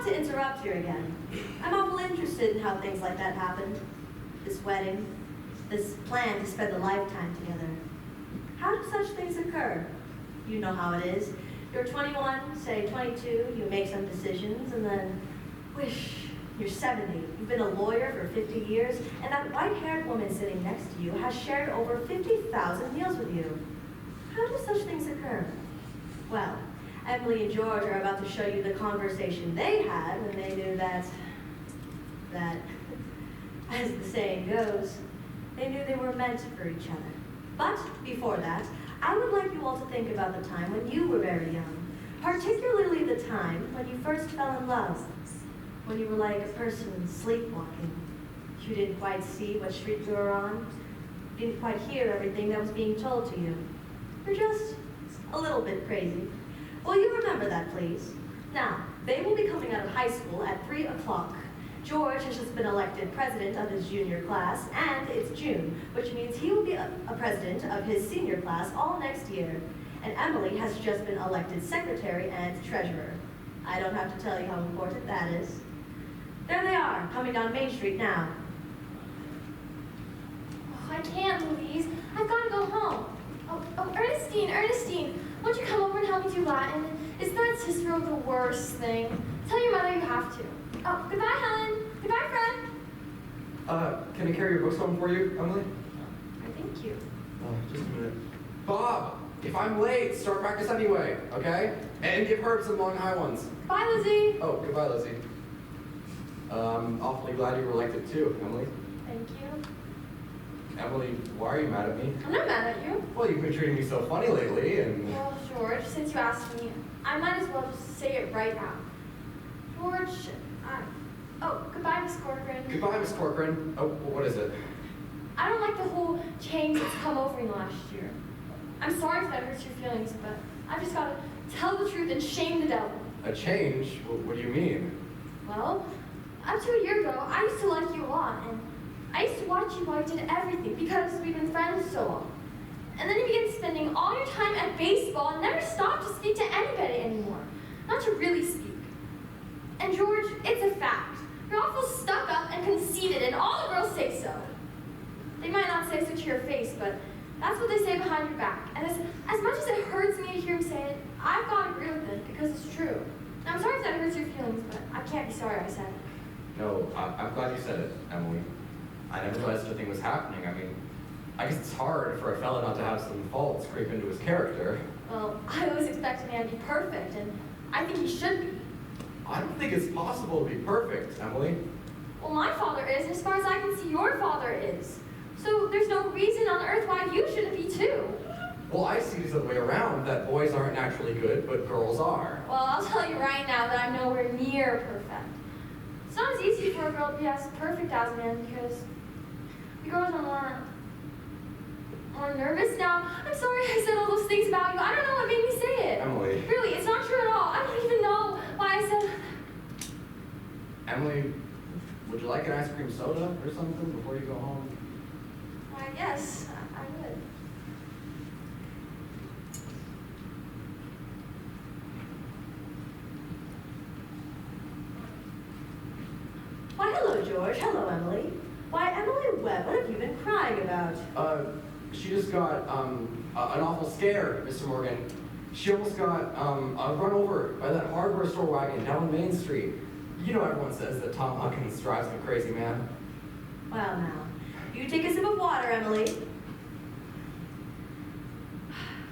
Not to interrupt here again. I'm awful interested in how things like that happened. This wedding, this plan to spend a lifetime together. How do such things occur? You know how it is. You're 21, say 22, you make some decisions, and then, wish, you're 70. You've been a lawyer for 50 years, and that white-haired woman sitting next to you has shared over 50,000 meals with you. How do such things occur? Well, Emily and George are about to show you the conversation they had when they knew that, as the saying goes, they knew they were meant for each other. But before that, I would like you all to think about the time when you were very young, particularly the time when you first fell in love, when you were like a person sleepwalking. You didn't quite see what street you were on, you didn't quite hear everything that was being told to you. You're just a little bit crazy. Will you remember that, please? Now, they will be coming out of high school at 3 o'clock. George has just been elected president of his junior class, and it's June, which means he will be a president of his senior class all next year. And Emily has just been elected secretary and treasurer. I don't have to tell you how important that is. There they are, coming down Main Street now. Oh, I can't, Louise. I've got to go home. Oh, Ernestine, won't you come over and help me do Latin? Isn't that Cicero the worst thing? Tell your mother you have to. Oh, goodbye, Helen. Goodbye, Fred. Can I carry your books home for you, Emily? Thank you. Just a minute. Bob, if I'm late, start practice anyway, okay? And give Herb some long high ones. Bye, Lizzie. Oh, goodbye, Lizzie. I'm awfully glad you were elected too, Emily. Thank you. Emily, why are you mad at me? I'm not mad at you. Well, you've been treating me so funny lately, and... Well, George, since you asked me, I might as well just say it right now. George, oh, goodbye, Miss Corcoran. Goodbye, Miss Corcoran. Oh, what is it? I don't like the whole change that's come over me last year. I'm sorry if that hurts your feelings, but I've just got to tell the truth and shame the devil. A change? What do you mean? Well, up to a year ago, I used to like you a lot, and I used to watch you while you did everything because we've been friends so long. And then you began spending all your time at baseball and never stopped to speak to anybody anymore. Not to really speak. And George, it's a fact. You're awful stuck up and conceited, and all the girls say so. They might not say so to your face, but that's what they say behind your back. And as much as it hurts me to hear them say it, I've got to agree with it because it's true. And I'm sorry if that hurts your feelings, but I can't be sorry I said it. No, I'm glad you said it, Emily. I never realized such a thing was happening. I mean, I guess it's hard for a fella not to have some faults creep into his character. Well, I always expected me to be perfect, and I think he should be. I don't think it's possible to be perfect, Emily. Well, my father is, and as far as I can see, your father is. So there's no reason on earth why you shouldn't be too. Well, I see it the other way around, that boys aren't naturally good, but girls are. Well, I'll tell you right now that I'm nowhere near perfect. It's not as easy for a girl to be as perfect as a man because we girls are more nervous now. I'm sorry I said all those things about you. I don't know what made me say it. Emily. Really, it's not true at all. I don't even know why I said... Emily, would you like an ice cream soda or something before you go home? Why, yes, I would. Why, hello, George. Hello, Emily. Why, Emily Webb, what have you been crying about? She just got an awful scare, Mr. Morgan. She almost got run over by that hardware store wagon down Main Street. You know everyone says that Tom Huckins drives a crazy man. Well, now, you take a sip of water, Emily.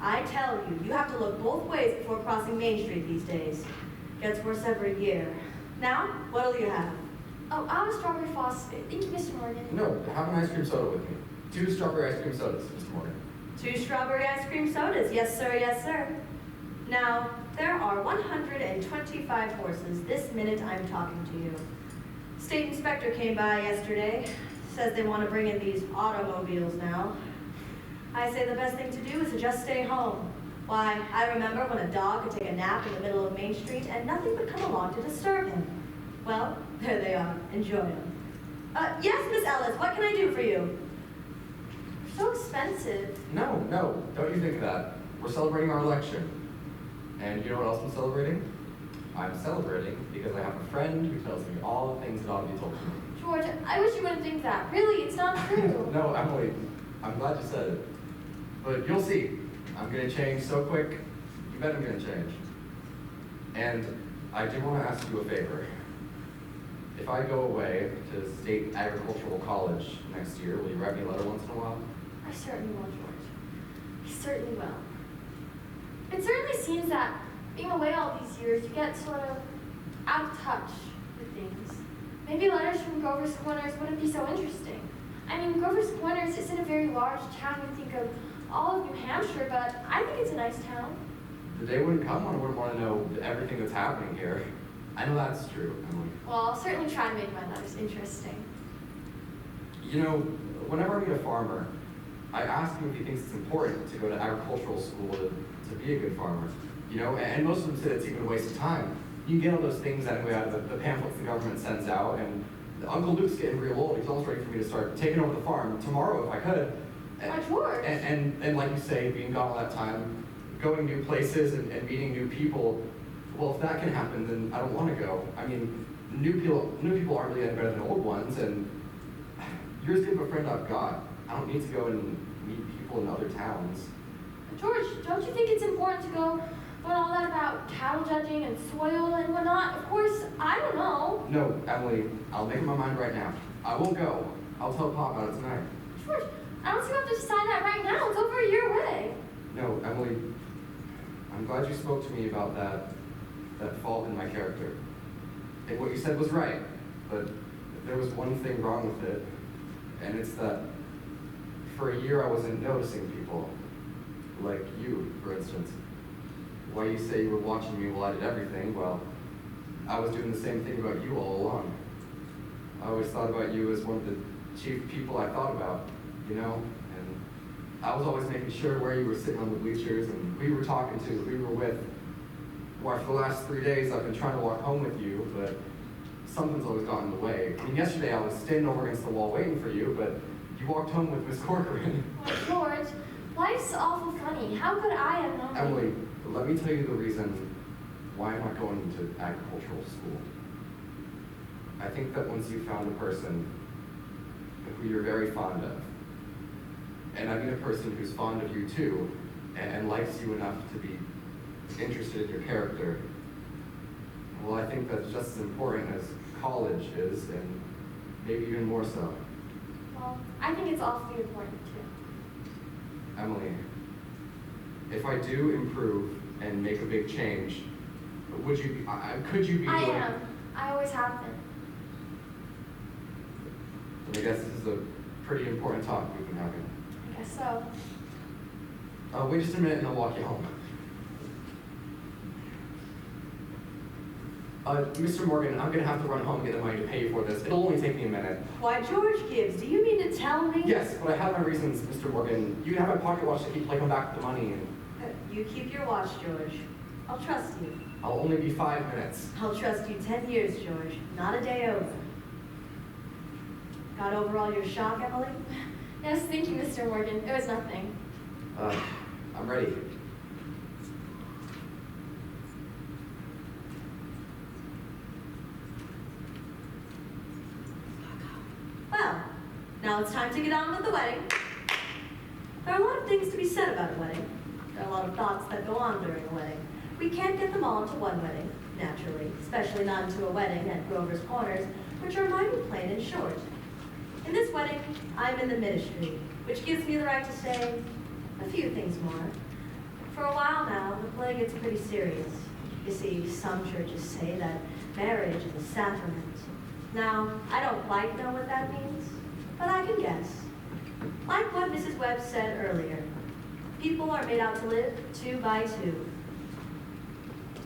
I tell you, you have to look both ways before crossing Main Street these days. Gets worse every year. Now, what'll you have? Oh, I'll have a strawberry phosphate. Thank you, Mr. Morgan. No, have an ice cream soda with me. 2 strawberry ice cream sodas, Mr. Morgan. 2 strawberry ice cream sodas. Yes, sir, yes, sir. Now, there are 125 horses this minute I'm talking to you. State inspector came by yesterday. Says they want to bring in these automobiles now. I say the best thing to do is to just stay home. Why, I remember when a dog could take a nap in the middle of Main Street and nothing would come along to disturb him. Well, there they are. Enjoy them. Yes, Miss Ellis, what can I do for you? They're so expensive. No, don't you think that. We're celebrating our election. And you know what else I'm celebrating? I'm celebrating because I have a friend who tells me all the things that ought to be told to me. George, I wish you wouldn't think that. Really, it's not true. No, Emily, I'm glad you said it. But you'll see. I'm gonna change so quick, you bet I'm gonna change. And I do want to ask you a favor. If I go away to State Agricultural College next year, will you write me a letter once in a while? I certainly will, George. I certainly will. It certainly seems that being away all these years, you get sort of out of touch with things. Maybe letters from Grover's Corners wouldn't be so interesting. I mean, Grover's Corners isn't a very large town. You think of all of New Hampshire, but I think it's a nice town. The day wouldn't come when I wouldn't want to know everything that's happening here. I know that's true, Emily. Well, I'll certainly try to make my letters interesting. You know, whenever I meet a farmer, I ask him if he thinks it's important to go to agricultural school to be a good farmer. You know, and most of them say it's even a waste of time. You can get all those things anyway out of the pamphlets the government sends out, and Uncle Luke's getting real old. He's almost ready for me to start taking over the farm tomorrow if I could. Why, George? And like you say, being gone all that time, going new places and meeting new people, well, if that can happen, then I don't want to go. I mean, new people aren't really any better than old ones, and you're as good of a friend I've got. I don't need to go and meet people in other towns. George, don't you think it's important to go learn all that about cattle judging and soil and whatnot? Of course, I don't know. No, Emily, I'll make up my mind right now. I won't go. I'll tell Pop about it tonight. George, I don't see you have to decide that right now. It's over a year away. No, Emily, I'm glad you spoke to me about that fault in my character. And what you said was right, but there was one thing wrong with it, and it's that for a year I wasn't noticing people, like you, for instance. Why you say you were watching me while I did everything, well, I was doing the same thing about you all along. I always thought about you as one of the chief people I thought about, you know? And I was always making sure where you were sitting on the bleachers and who you were talking to, who you were with. Why, for the last 3 days, I've been trying to walk home with you, but something's always gotten in the way. I mean, yesterday I was standing over against the wall waiting for you, but you walked home with Miss Corcoran. Well, George, life's awful funny. How could I have known? Emily, let me tell you the reason why I'm not going to agricultural school. I think that once you found a person who you're very fond of, and I mean a person who's fond of you too, and likes you enough to be interested in your character, well, I think that's just as important as college is, and maybe even more so. Well, I think it's awfully important too. Emily, if I do improve and make a big change, could you be I like... am. I always have been. Then I guess this is a pretty important talk we've been having. I guess so. Wait just a minute and I'll walk you home. Mr. Morgan, I'm gonna have to run home and get the money to pay you for this. It'll only take me a minute. Why, George Gibbs, do you mean to tell me? Yes, but I have my reasons, Mr. Morgan. You can have my pocket watch to keep like come back with the money, and You keep your watch, George. I'll trust you. I'll only be 5 minutes. I'll trust you 10 years, George. Not a day over. Got over all your shock, Emily? Yes, thank you, Mr. Morgan. It was nothing. I'm ready. Well, now it's time to get on with the wedding. There are a lot of things to be said about a wedding. There are a lot of thoughts that go on during a wedding. We can't get them all into one wedding, naturally, especially not into a wedding at Grover's Corners, which are mighty plain and short. In this wedding, I'm in the ministry, which gives me the right to say a few things more. For a while now, the play gets pretty serious. You see, some churches say that marriage is a sacrament. Now, I don't quite know what that means, but I can guess. Like what Mrs. Webb said earlier, people are made out to live 2 by 2.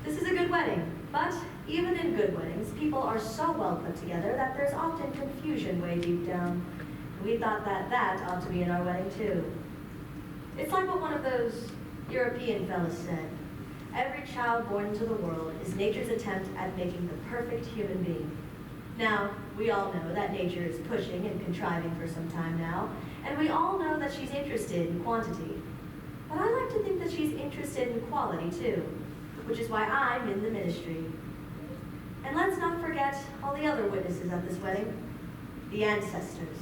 This is a good wedding, but even in good weddings, people are so well put together that there's often confusion way deep down. We thought that ought to be in our wedding too. It's like what one of those European fellas said. Every child born into the world is nature's attempt at making the perfect human being. Now, we all know that nature is pushing and contriving for some time now, and we all know that she's interested in quantity. But I like to think that she's interested in quality too, which is why I'm in the ministry. And let's not forget all the other witnesses at this wedding. The ancestors.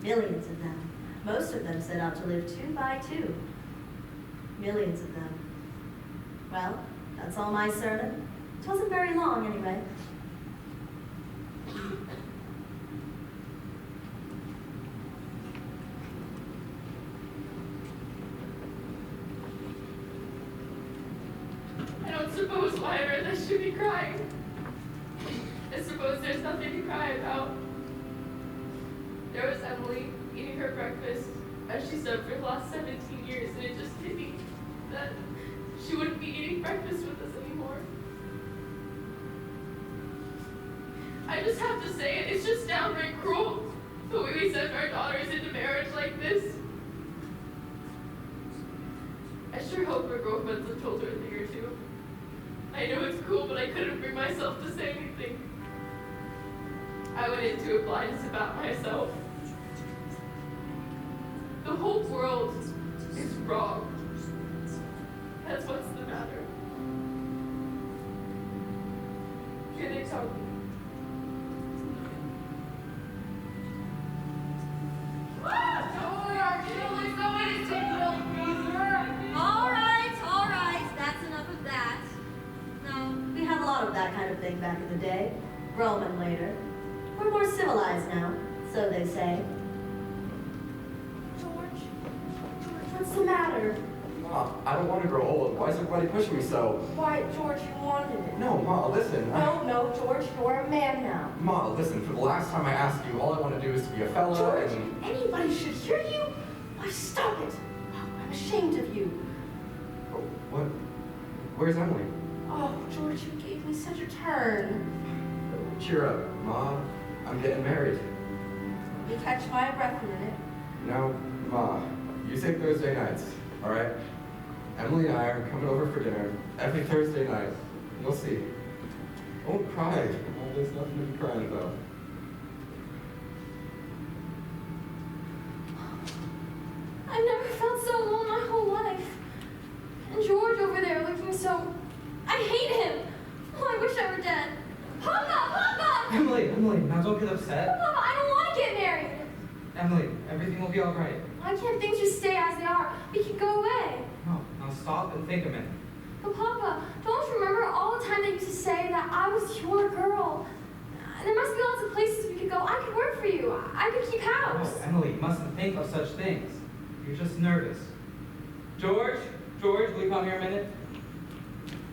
Millions of them. Most of them set out to live 2 by 2. Millions of them. Well, that's all my sermon. It wasn't very long, anyway. I don't suppose, Lyra, that should be crying. I suppose there's nothing to cry about. There was Emily eating her breakfast, as she's done for the last 17 years, and it just hit me that she wouldn't be eating breakfast with us anymore. I just have to say it, it's just downright cruel, the way we send our daughters into marriage like this. I sure hope her girlfriends have told her a thing or two. I know it's cool, but I couldn't bring myself to say anything. I went into it blind about myself. The whole world is wrong. That's what's the matter. Can they tell me? All right, that's enough of that. No, we had a lot of that kind of thing back in the day. Roman later. We're more civilized now, so they say. George, what's the matter? Ma, I don't want to grow old. Why is everybody pushing me so? Why, George, you wanted it. No, Ma, listen. No, George, you're a man now. Ma, listen, for the last time I asked you, all I want to do is to be a fella George, and... anybody should hear you? Why, stop it. Oh, I'm ashamed of you. Oh, what? Where's Emily? Oh, George, you gave me such a turn. Cheer up, Ma. I'm getting married. You catch my breath a minute. No, Ma. You say Thursday nights, all right? Emily and I are coming over for dinner every Thursday night. You'll see. Don't cry. Oh, there's nothing to be crying about. I've never felt so alone my whole life. And George over there looking so... I hate him. Oh, I wish I were dead. Papa! Emily, now don't get upset. Papa, I don't want to get married. Emily, everything will be all right. Why can't things just stay as they are? We can go away. No, now stop and think a minute. But Papa, don't you remember all the time they used to say that I was your girl? There must be lots of places we could go. I could work for you. I could keep house. No, Emily, you mustn't think of such things. You're just nervous. George, will you come here a minute?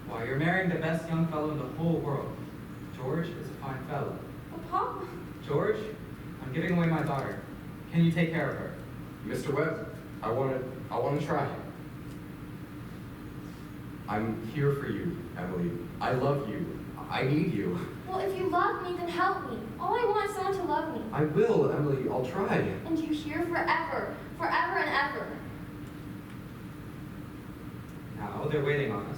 Why, you're marrying the best young fellow in the whole world. George is a fine fellow. But Papa... George, I'm giving away my daughter. Can you take care of her? Mr. Webb, I want to try. I'm here for you, Emily. I love you. I need you. Well, if you love me, then help me. All I want is someone to love me. I will, Emily. I'll try. And you here forever. Forever and ever. Now, they're waiting on us.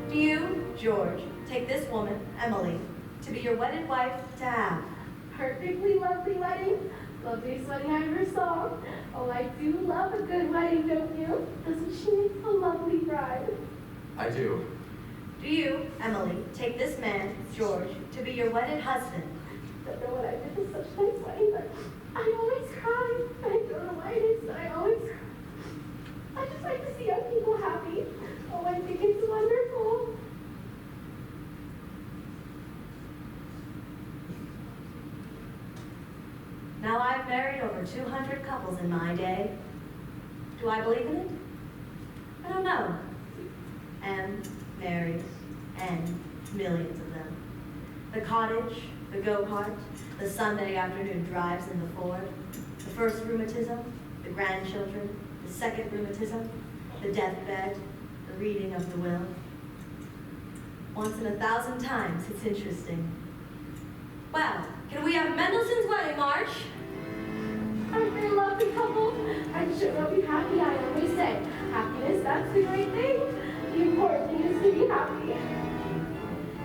Do you, George, take this woman, Emily, to be your wedded wife to have? Perfectly lovely wedding. Loveliest wedding I ever saw. Oh, I do love a good wedding, don't you? Doesn't she make a lovely bride? I do. Do you, Emily, take this man, George, to be your wedded husband? Don't know what I did with such a nice wedding, but I always cry. I don't know why it is, but I always cry. I just like to see young people happy. Oh, I think it's wonderful. Now, I've married over 200 couples in my day. Do I believe in it? I don't know. And married, and millions of them. The cottage, the go-kart, the Sunday afternoon drives in the Ford, the first rheumatism, the grandchildren, the second rheumatism, the deathbed, the reading of the will. Once in 1,000 times, it's interesting. Well, can we have Mendelssohn's Wedding March? Aren't they a lovely couple? I just sure they'll be happy. I always say, happiness, that's the great thing. The important thing is to be happy.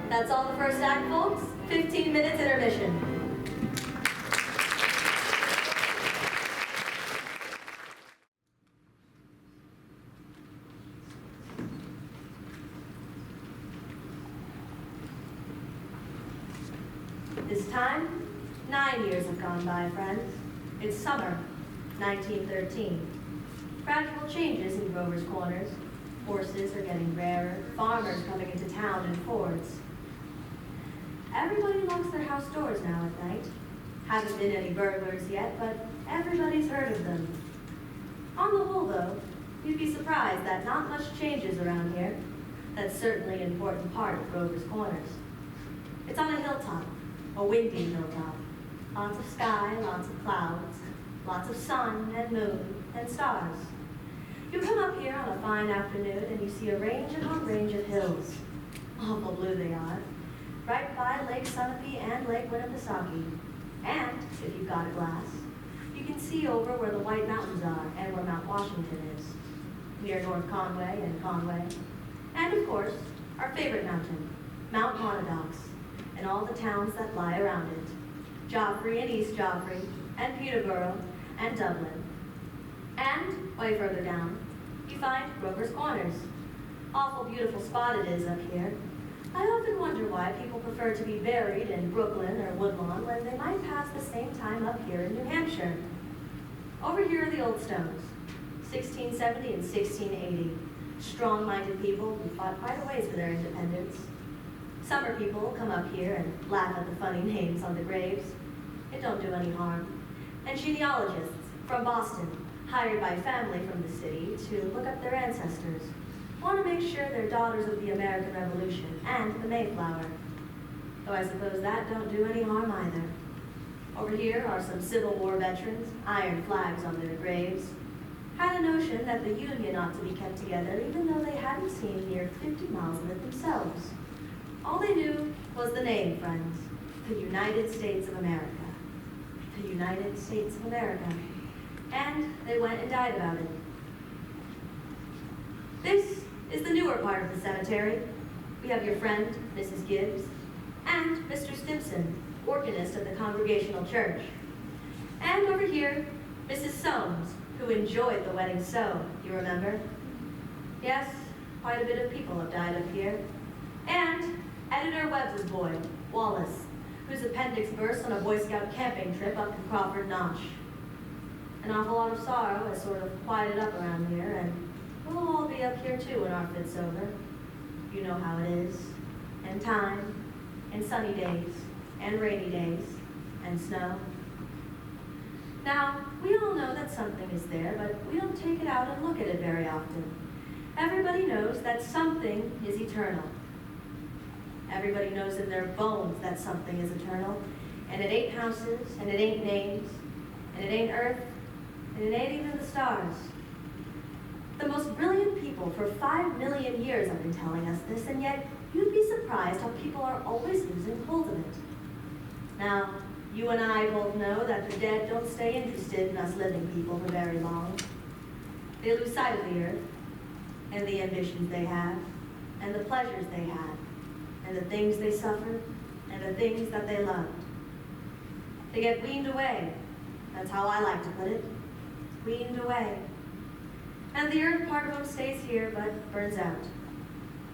That's all the first act, folks. 15 minutes intermission. This time, 9 years have gone by, friends. It's summer, 1913. Gradual changes in Grover's Corners. Horses are getting rarer, farmers coming into town in Fords. Everybody locks their house doors now at night. Haven't been any burglars yet, but everybody's heard of them. On the whole, though, you'd be surprised that not much changes around here. That's certainly an important part of Grover's Corners. It's on a hilltop, a windy hilltop. Lots of sky, lots of clouds, lots of sun and moon and stars. You come up here on a fine afternoon and you see a range upon range of hills. Awful blue they are, right by Lake Sunapee and Lake Winnipesaukee. And, if you've got a glass, you can see over where the White Mountains are and where Mount Washington is, near North Conway and Conway. And, of course, our favorite mountain, Mount Monadnock, and all the towns that lie around it, Joffrey and East Joffrey, and Peterborough, and Dublin. And, way further down, you find Grover's Corners. Awful beautiful spot it is up here. I often wonder why people prefer to be buried in Brooklyn or Woodlawn when they might pass the same time up here in New Hampshire. Over here are the Old Stones, 1670 and 1680. Strong-minded people who fought quite a ways for their independence. Summer people come up here and laugh at the funny names on the graves. It don't do any harm. And genealogists from Boston, hired by family from the city to look up their ancestors, want to make sure they're daughters of the American Revolution and the Mayflower. Though I suppose that don't do any harm either. Over here are some Civil War veterans, iron flags on their graves. Had a notion that the Union ought to be kept together even though they hadn't seen near 50 miles of it themselves. All they knew was the name, friends, the United States of America. The United States of America. And they went and died about it. This is the newer part of the cemetery. We have your friend, Mrs. Gibbs, and Mr. Stimson, organist of the Congregational Church. And over here, Mrs. Soames, who enjoyed the wedding so, you remember? Yes, quite a bit of people have died up here. And Editor Webb's boy, Wallace, whose appendix burst on a Boy Scout camping trip up to Crawford Notch. An awful lot of sorrow has sort of quieted up around here, and we'll all be up here too when our fit's over. You know how it is. And time, and sunny days, and rainy days, and snow. Now, we all know that something is there, but we don't take it out and look at it very often. Everybody knows that something is eternal. Everybody knows in their bones that something is eternal. And it ain't houses, and it ain't names, and it ain't earth, and it ain't even the stars. The most brilliant people for 5 million years have been telling us this, and yet you'd be surprised how people are always losing hold of it. Now, you and I both know that the dead don't stay interested in us living people for very long. They lose sight of the earth, and the ambitions they have, and the pleasures they had, and the things they suffered, and the things that they loved. They get weaned away. That's how I like to put it. Weaned away. And the earth part of them stays here, but burns out.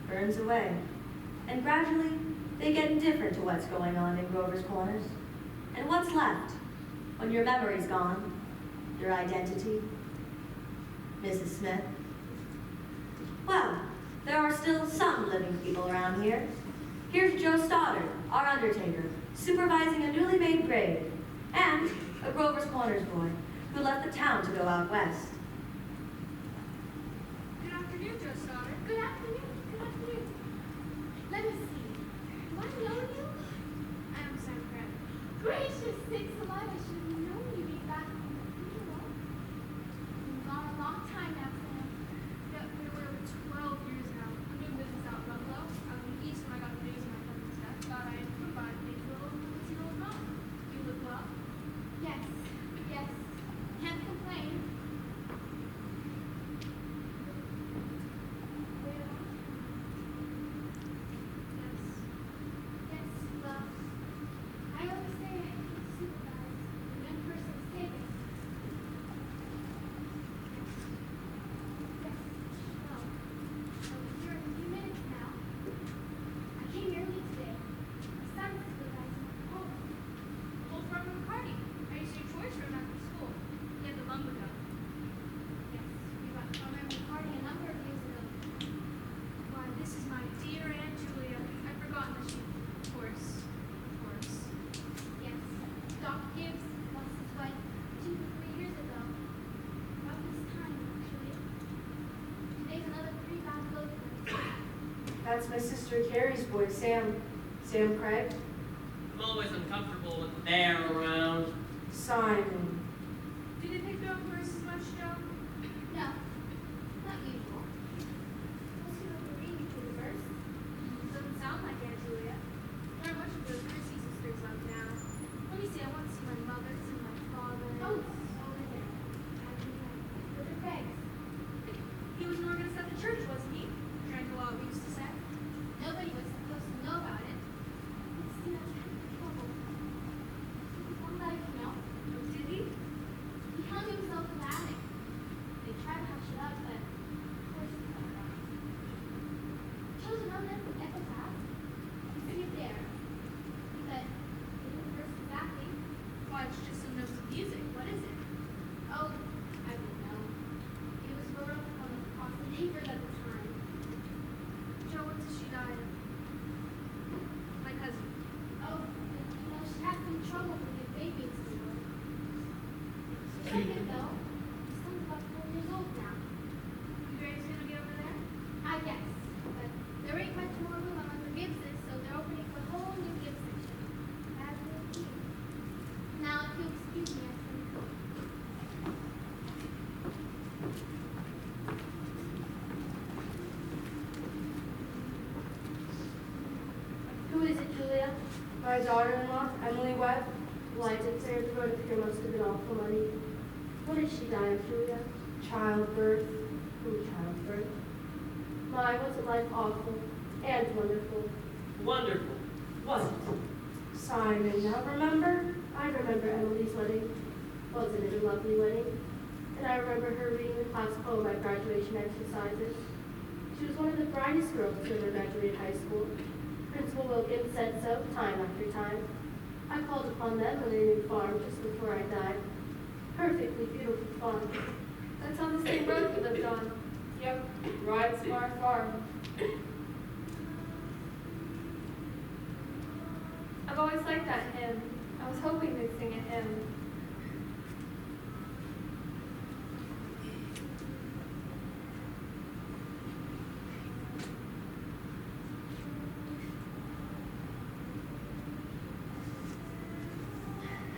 Burns away. And gradually, they get indifferent to what's going on in Grover's Corners. And what's left when your memory's gone? Your identity? Mrs. Smith? Well, there are still some living people around here. Here's Joe Stoddard, our undertaker, supervising a newly made grave, and a Grover's Corners boy who left the town to go out west. Good afternoon, Joe Stoddard. Good afternoon. Good afternoon. Let me see. Do I know you? I am Sam Grant. Gracious sakes alive, I should have known you'd be back from the funeral. You've gone a long time now, Sam. Yeah, we were over 12 years now. I'm doing business out in Buffalo. I was in the East when I got the news of my cousin's death. Thought I'd provide things a little as well. You look well. Yes, yes. Can't complain. Gibbs lost his wife 2 or 3 years ago. About this time, actually. Today's another pretty bad blow for him. That's my sister Carrie's boy, Sam. Sam Craig. I'm always uncomfortable with they're around. Simon. Did you pick up verses much, Joe? No, not usual. Most people can read me through the verse. Doesn't sound like Aunt Julia. There are much of those Percy sisters left now. Let me see, I want to see my mother's and my father's. Oh, over there. With the Craigs. He was an organist at the church, wasn't he? Drank a lot, we used to say. Nobody was supposed to know about it. Let's see, that's kind of trouble. One guy came out. Oh, did he? He hung himself in the attic. They tried to hush it up, but of course he got it out. Children of them from epitaph. You see it there. He said, it isn't verse exactly. Why, it's just some notes of music. What is it? Oh, I don't know. It was wrote up on the papers at the time. Joe, what did she die of? My cousin. Oh, you know, she had some trouble with the baby in school. She's like it though. She's about 4 years old now. You guys gonna get over there? I guess. But there ain't much more room on the Gibbses, so they're opening a whole new Gibbs section. As will be. Now, if you'll excuse me, I can go. Who is it, Julia? My daughter-in-law, Emily Webb. Well, I did say her throat if you must have been awful money. What did she die of, Julia? Childbirth. Childbirth. My, wasn't life awful and wonderful? Wonderful, wasn't it? Simon, now remember? I remember Emily's wedding. Wasn't it a lovely wedding? And I remember her reading the class poem at graduation exercises. She was one of the brightest girls to ever graduate high school. Principal Wilkins said so time after time. I called upon them on their new farm just before I died. Perfectly beautiful farm. That's on the same road we lived on. Yep, right to our farm. I've always liked that hymn. I was hoping they'd sing a hymn.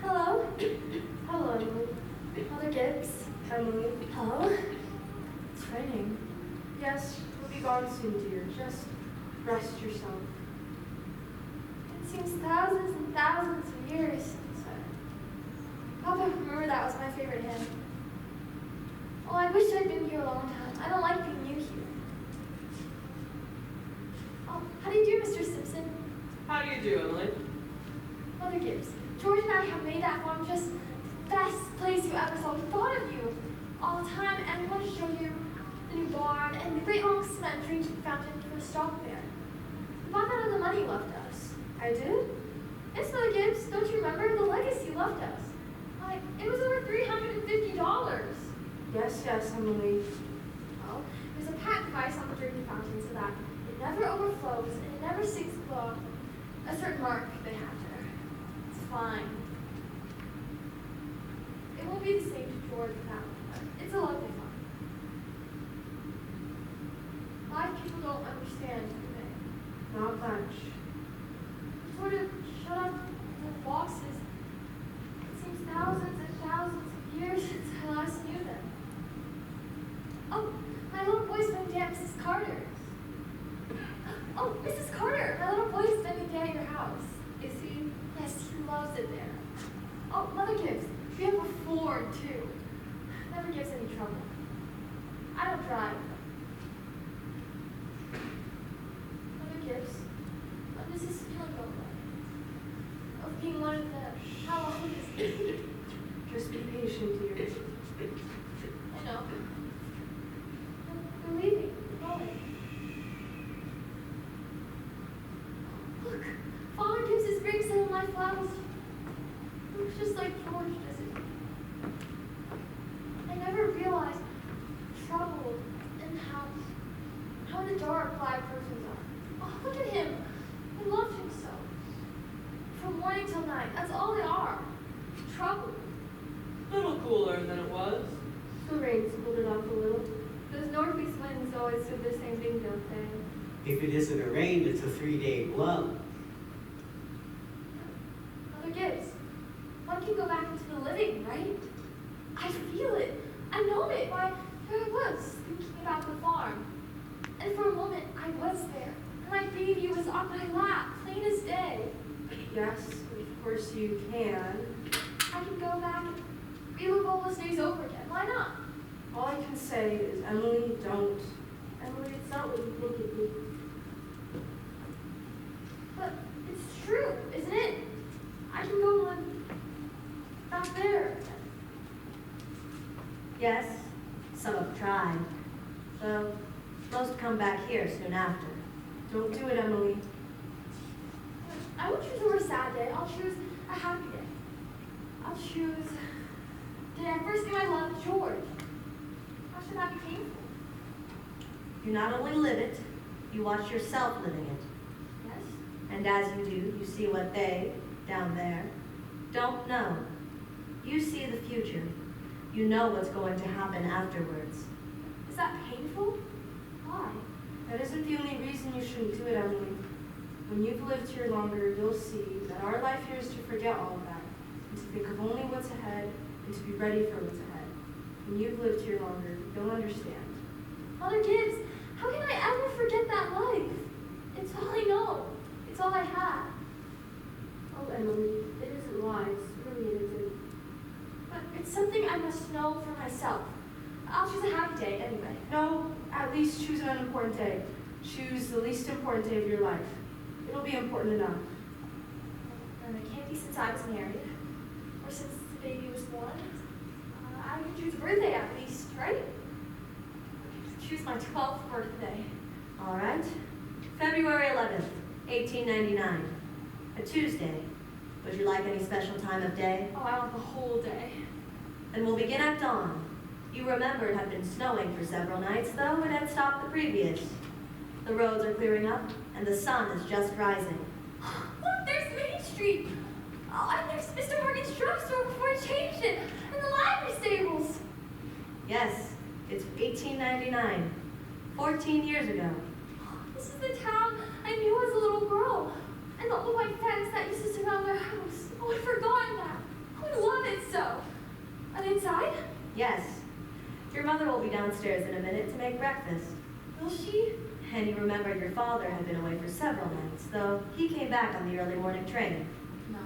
Hello. Hello, Emily. Mother Gibbs. Emily. Hello. It's raining. Yes, we'll be gone soon, dear. Just rest yourself. It seems thousands and thousands of years since Papa, remember that was my favorite hymn. Oh, I wish I'd been here a long time. I don't like being new here. Oh, how do you do, Mr. Simpson? How do you do, Emily? Mother Gibbs, George and I have made that farm just the best place you ever saw. We thought of you all the time, and we want to show you the new barn and the great long cement drinking fountain for the stock there. We bought that on the money you left us. I did? Yes, Mother Gibbs, don't you remember the legacy you left us? It was over $350. Yes, Emily. Well, there's a patent device on the drinking fountain so that it never overflows and it never sinks below a certain mark they have there. It's fine. It won't be the same to George without it, but it's a lovely farm. A lot of people don't understand, do they? Not much. Sort of shut up in the boxes. It seems thousands and thousands of years since I last knew them. Oh, my little boy's been down at Mrs. Carter's. Oh, Mrs. Carter, my little boy's spending day at your house. Is he? Yes, he loves it there. Oh, Mother Gibbs, we have a Ford too. Never gives any trouble. I don't drive. Mother Gibbs, what does this feeling go like? Of being one of the, how long is it? Just be patient, dear. I know. We're leaving. We're going. Look, Father gives his bring some of my flowers. Looks just like George, doesn't he? I never realized trouble and how in the dark black persons are. Oh, look at him. I loved him so. From morning till night, that's all they are. If it isn't arranged, it's a 3-day blow. Mother Gibbs, one can go back into the living, right? I feel it. I know it. Why, there I was, thinking about the farm. And for a moment, I was there. And my baby was on my lap, plain as day. Yes, of course you can. I can go back and relive all those days over again. Why not? All I can say is, Emily, don't. Emily, it's not what you think it'd be. But it's true, isn't it? I can go on back there. Yes, some have tried. Though, most come back here soon after. Don't do it, Emily. I won't choose over a sad day. I'll choose a happy day. I'll choose the day I first knew I loved George. How should that be painful? You not only live it, you watch yourself living it. Yes? And as you do, you see what they, down there, don't know. You see the future. You know what's going to happen afterwards. Is that painful? Why? That isn't the only reason you shouldn't do it, Emily. When you've lived here longer, you'll see that our life here is to forget all of that, and to think of only what's ahead, and to be ready for what's ahead. When you've lived here longer, you'll understand. Mother Gibbs, how can I ever forget that life? It's all I know. It's all I had. Oh, Emily, it isn't wise. Really, it isn't. But it's something I must know for myself. I'll choose a happy day anyway. No, at least choose an unimportant day. Choose the least important day of your life. It'll be important enough. And it can't be since I was married, or since the baby was born. I can choose a birthday at least, right? Choose my 12th birthday. All right. February 11th, 1899. A Tuesday. Would you like any special time of day? Oh, I want the whole day. Then we'll begin at dawn. You remember it had been snowing for several nights, though it had stopped the previous. The roads are clearing up, and the sun is just rising. Look, there's Main Street. Oh, and there's Mr. Morgan's drugstore before it changed it, and the library stables. Yes, it's 1899, 14 years ago. This is the town I knew as a little girl, and the old white fence that used to surround our house. Oh, I'd forgotten that. I love it so. And inside? Yes. Your mother will be downstairs in a minute to make breakfast. Will she? And you remember your father had been away for several nights, though he came back on the early morning train. No.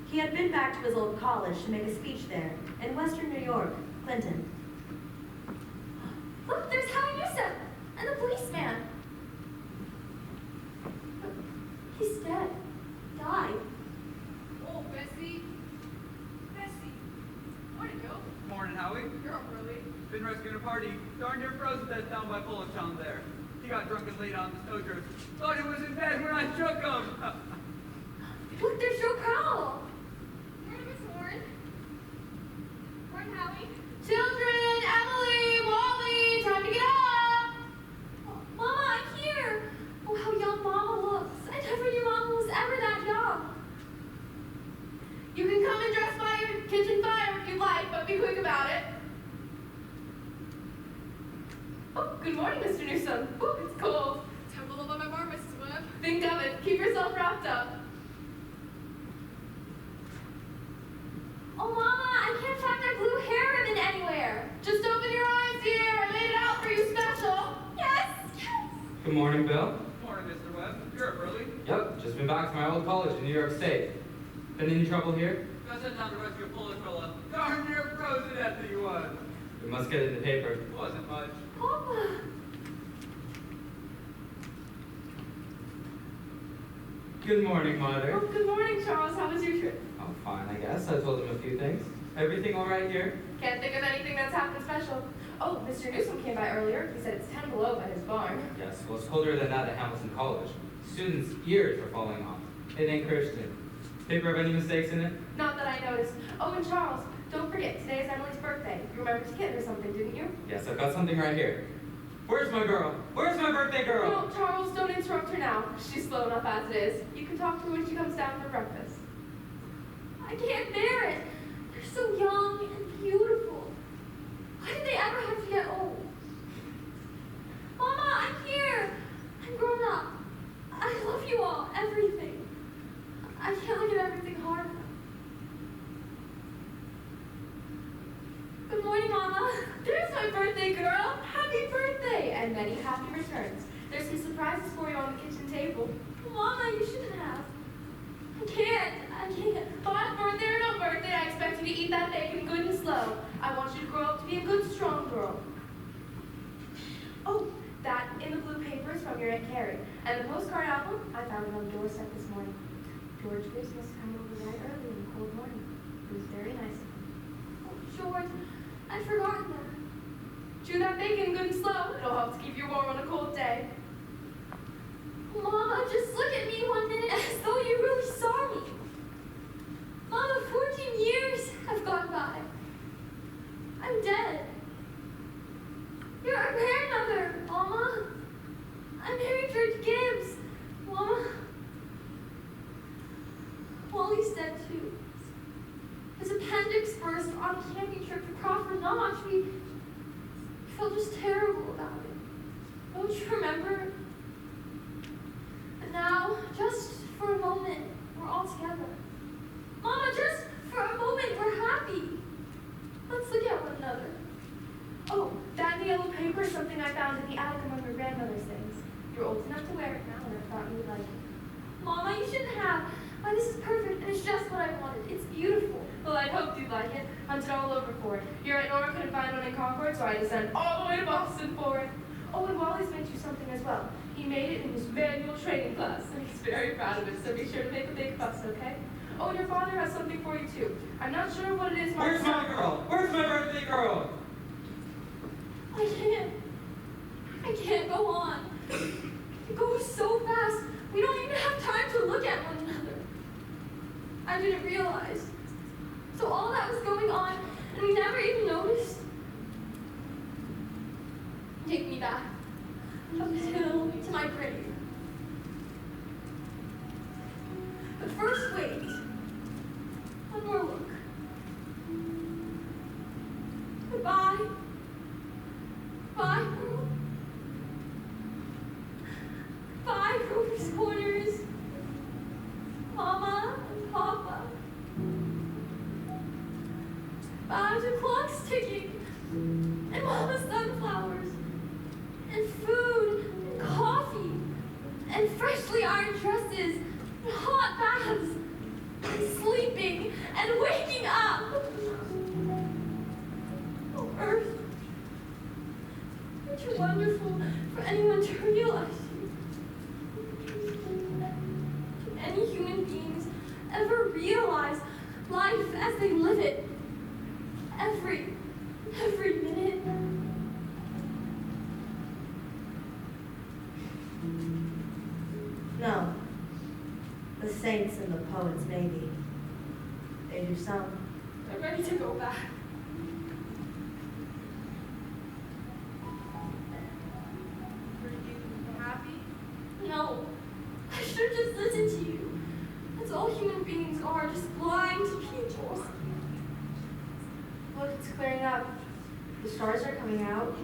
He had been back to his old college to make a speech there, in western New York, Clinton. Look, there's Howie Newsom and the policeman. He's dead. Died. Oh, Bessie. Bessie. Morning, Bill. Morning, Howie. You're up early. Been rescuing a party. Darn near froze to death down by Fullertown there. He got drunk and laid on the snow drifts. Thought he was in bed when I shook him. Look, there's Joe Crowell. Morning, Miss Warren. Morning, Howie. Children, Emily, Wally, time to get up. Oh, Mama, I'm here. Oh, how young Mama looks. I never knew Mama was ever that young. You can come and dress by your kitchen fire if you'd like, but be quick about it. Oh, good morning, Mr. Newsom. Oh, it's cold. Temple over my bar, Mrs. Webb. Think of it. Keep yourself wrapped up. Oh, Mama, I can't find my blue hair ribbon anywhere. Just open your eyes, dear. I laid it out for you special. Yes, yes. Good morning, Bill. Morning, Mr. Webb. You're up early. Yep, just been back to my old college in New York State. Been any trouble here? Got sent down to rescue a Polish fella. Darn near froze to death that he was. We must get it in the paper. Wasn't much. Papa. Good morning, Mother. Oh, good morning, Charles. How was your trip? Oh, fine, I guess. I told him a few things. Everything all right here? Can't think of anything that's happened special. Oh, Mr. Newsom came by earlier. He said it's 10 below by his barn. Yes, well, it's colder than that at Hamilton College. Students' ears are falling off. It ain't Christian. Paper have any mistakes in it? Not that I noticed. Oh, and Charles, don't forget, today is Emily's birthday. You remembered to get her something, didn't you? Yes, I've got something right here. Where's my girl? Where's my birthday girl? No, Charles, don't interrupt her now. She's slow enough as it is. You can talk to her when she comes down for breakfast. I can't bear it. They're so young and beautiful. Why did they ever have to get old? Mama, I'm here. I'm grown Good morning, Mama. There's my birthday girl. Happy birthday and many happy returns. There's some surprises for you on the kitchen table. Mama, you shouldn't have. I can't. But birthday or no birthday, I expect you to eat that bacon good and slow. I want you to grow up to be a good, strong girl. Oh, that in the blue paper is from your Aunt Carrie. And the postcard album I found it on the doorstep this morning. George Gibbs must come over right early in the cold morning. It was very nice of him. Oh, George, I'd forgotten that. Chew that bacon good and slow. It'll help to keep you warm on a cold day. Mama, just look at me 1 minute as though you really saw me. Mama, 14 years have gone by. I'm dead. You're our grandmother, Mama. I married George Gibbs. Mama. Wally's dead too. His appendix burst on a camping trip to Crawford Notch. We felt just terrible about it. Don't you remember? And now, just for a moment, we're all together. Mama, just for a moment, we're happy. Let's look at one another. Oh, that in the yellow paper is something I found in the attic among your grandmother's things. You're old enough to wear it now, and I thought you would like it. Mama, you shouldn't have. Why, this is perfect, and it's just what I wanted. It's beautiful. Well, I hoped you'd like it. Hunted all over for it. Your Aunt Nora couldn't find one in Concord, so I had to send all the way to Boston for it. Oh, and Wally's made you something as well. He made it in his manual training class, and he's very proud of it, so be sure to make a big fuss, okay? Oh, and your father has something for you, too. I'm not sure what it is, Mark. Where's my girl? Where's my birthday girl? I can't go on. It goes so fast. We don't even have time to look at one another. I didn't realize. So all that was going on, and we never even noticed. Take me back. Up this hill to my grave. But first, wait. One more look. Goodbye. Bye, world. Bye, Grover's Corners. Mama and Papa. Bye to clocks ticking. And Mama's sunflowers. And food. And coffee. And freshly ironed dresses. And hot baths. And sleeping. And waking up. Oh, Earth. Aren't you wonderful for anyone to realize you? Do any human beings ever realize life as they live it? Every minute? No. The saints and the poets, maybe. They do some. I'm ready to go back. No, I should have just listened to you. That's all human beings are, just blind to people. Look, it's clearing up. The stars are coming out.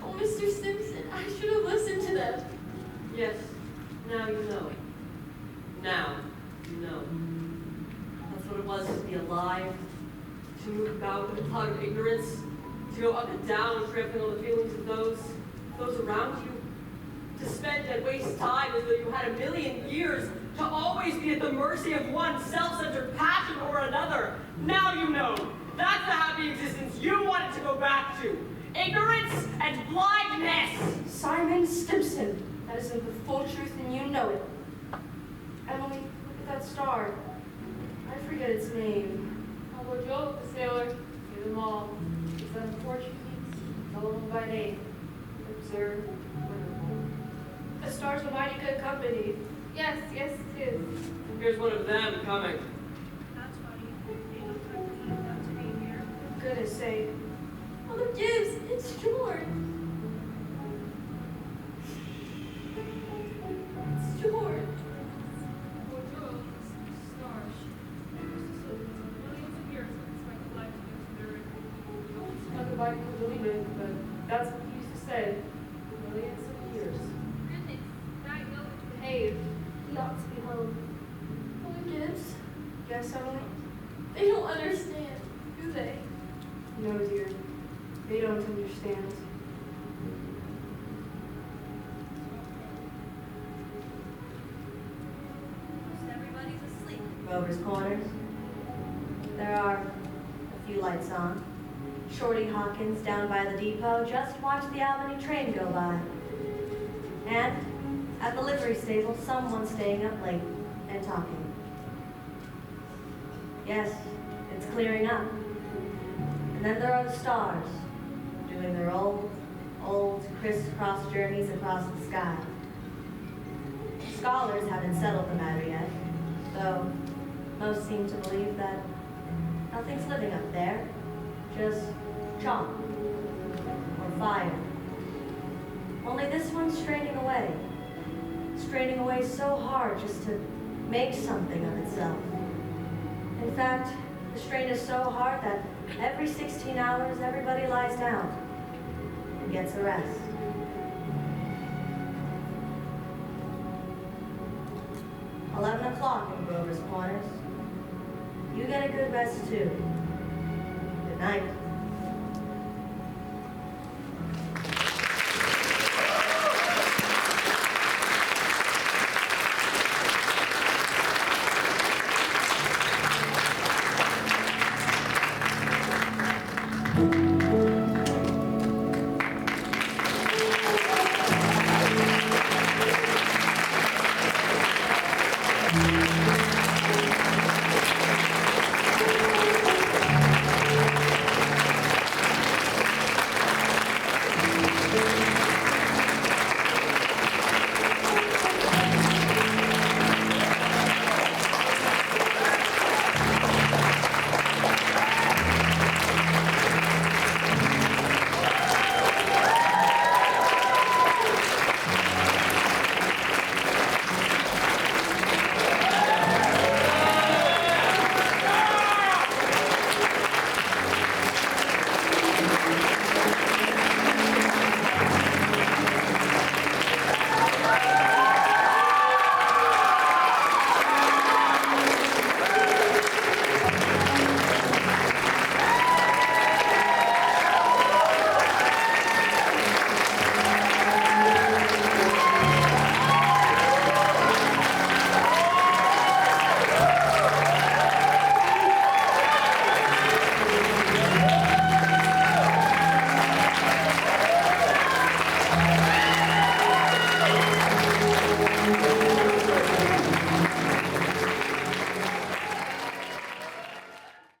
Oh, Mr. Simpson, I should have listened to them. Yes, now you know. Now you know. That's what it was to be alive, to move about with a cloud of ignorance, to go up and down, trampling on the feelings of those around you, to spend and waste time as though you had a million years, to always be at the mercy of one self-centered passion or another. Now you know. That's the happy existence you wanted to go back to. Ignorance and blindness. Simon Stimson. That isn't the full truth, and you know it. Emily, look at that star. I forget its name. Although Joe, the sailor, knew them all. It's unfortunate. Know them by name. Observe. The star's a mighty good company. Yes, it is. Here's one of them coming. That's funny. They look like the one about to be here. For goodness sake. Mother Gibbs, it's George. It's George. Not everybody can believe it, but that's what he used to say. Millions of years. Goodness, that young Behave. He ought to be home. Mother Gibbs, Yes, Emily? they don't understand, do they? No, dear. They don't understand. Most everybody's asleep in Grover's Corners. There are a few lights on. Shorty Hawkins down by the depot just watched the Albany train go by. And at the livery stable, someone's staying up late and talking. Yes, it's clearing up. And then there are the stars, doing their old crisscross journeys across the sky. Scholars haven't settled the matter yet, though most seem to believe that nothing's living up there, just chalk or fire. Only this one's straining away so hard just to make something of itself. In fact, the strain is so hard that every 16 hours everybody lies down and gets a rest. $11 in Grover's Corners. You get a good rest too. Good night.